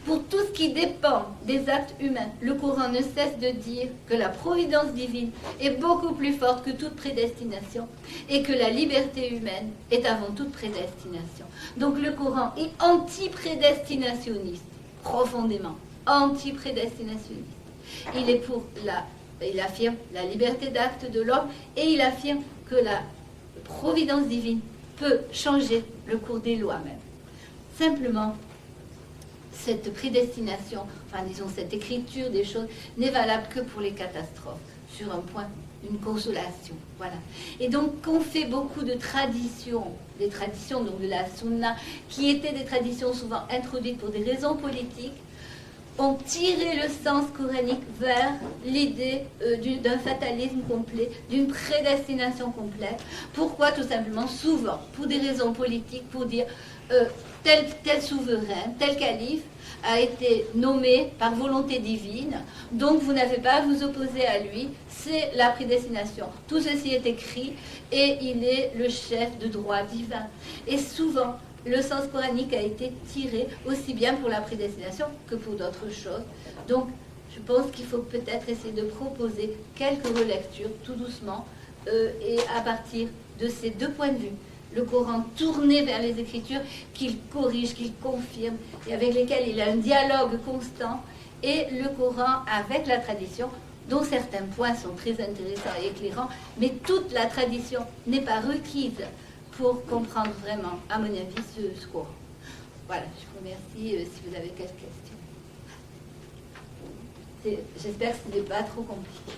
pour tout ce qui dépend des actes humains, le Coran ne cesse de dire que la providence divine est beaucoup plus forte que toute prédestination et que la liberté humaine est avant toute prédestination. Donc le Coran est anti-prédestinationniste, profondément anti-prédestinationniste. Il affirme la liberté d'acte de l'homme et il affirme que la providence divine peut changer le cours des lois même. Simplement, cette prédestination, enfin disons cette écriture des choses, n'est valable que pour les catastrophes. Sur un point, une consolation. Voilà. Et donc, qu'on fait beaucoup de traditions, des traditions donc de la sunna, qui étaient des traditions souvent introduites pour des raisons politiques, ont tiré le sens coranique vers l'idée d'un fatalisme complet, d'une prédestination complète. Pourquoi? Tout simplement, souvent, pour des raisons politiques, pour dire tel souverain, tel calife a été nommé par volonté divine, donc vous n'avez pas à vous opposer à lui, c'est la prédestination. Tout ceci est écrit et il est le chef de droit divin. Et souvent, le sens coranique a été tiré aussi bien pour la prédestination que pour d'autres choses. Donc, je pense qu'il faut peut-être essayer de proposer quelques relectures tout doucement et à partir de ces deux points de vue. Le Coran tourné vers les Écritures qu'il corrige, qu'il confirme et avec lesquels il a un dialogue constant et le Coran avec la tradition dont certains points sont très intéressants et éclairants, mais toute la tradition n'est pas requise pour comprendre vraiment, à mon avis, ce Coran. Voilà, je vous remercie si vous avez quelques questions. J'espère que ce n'est pas trop compliqué.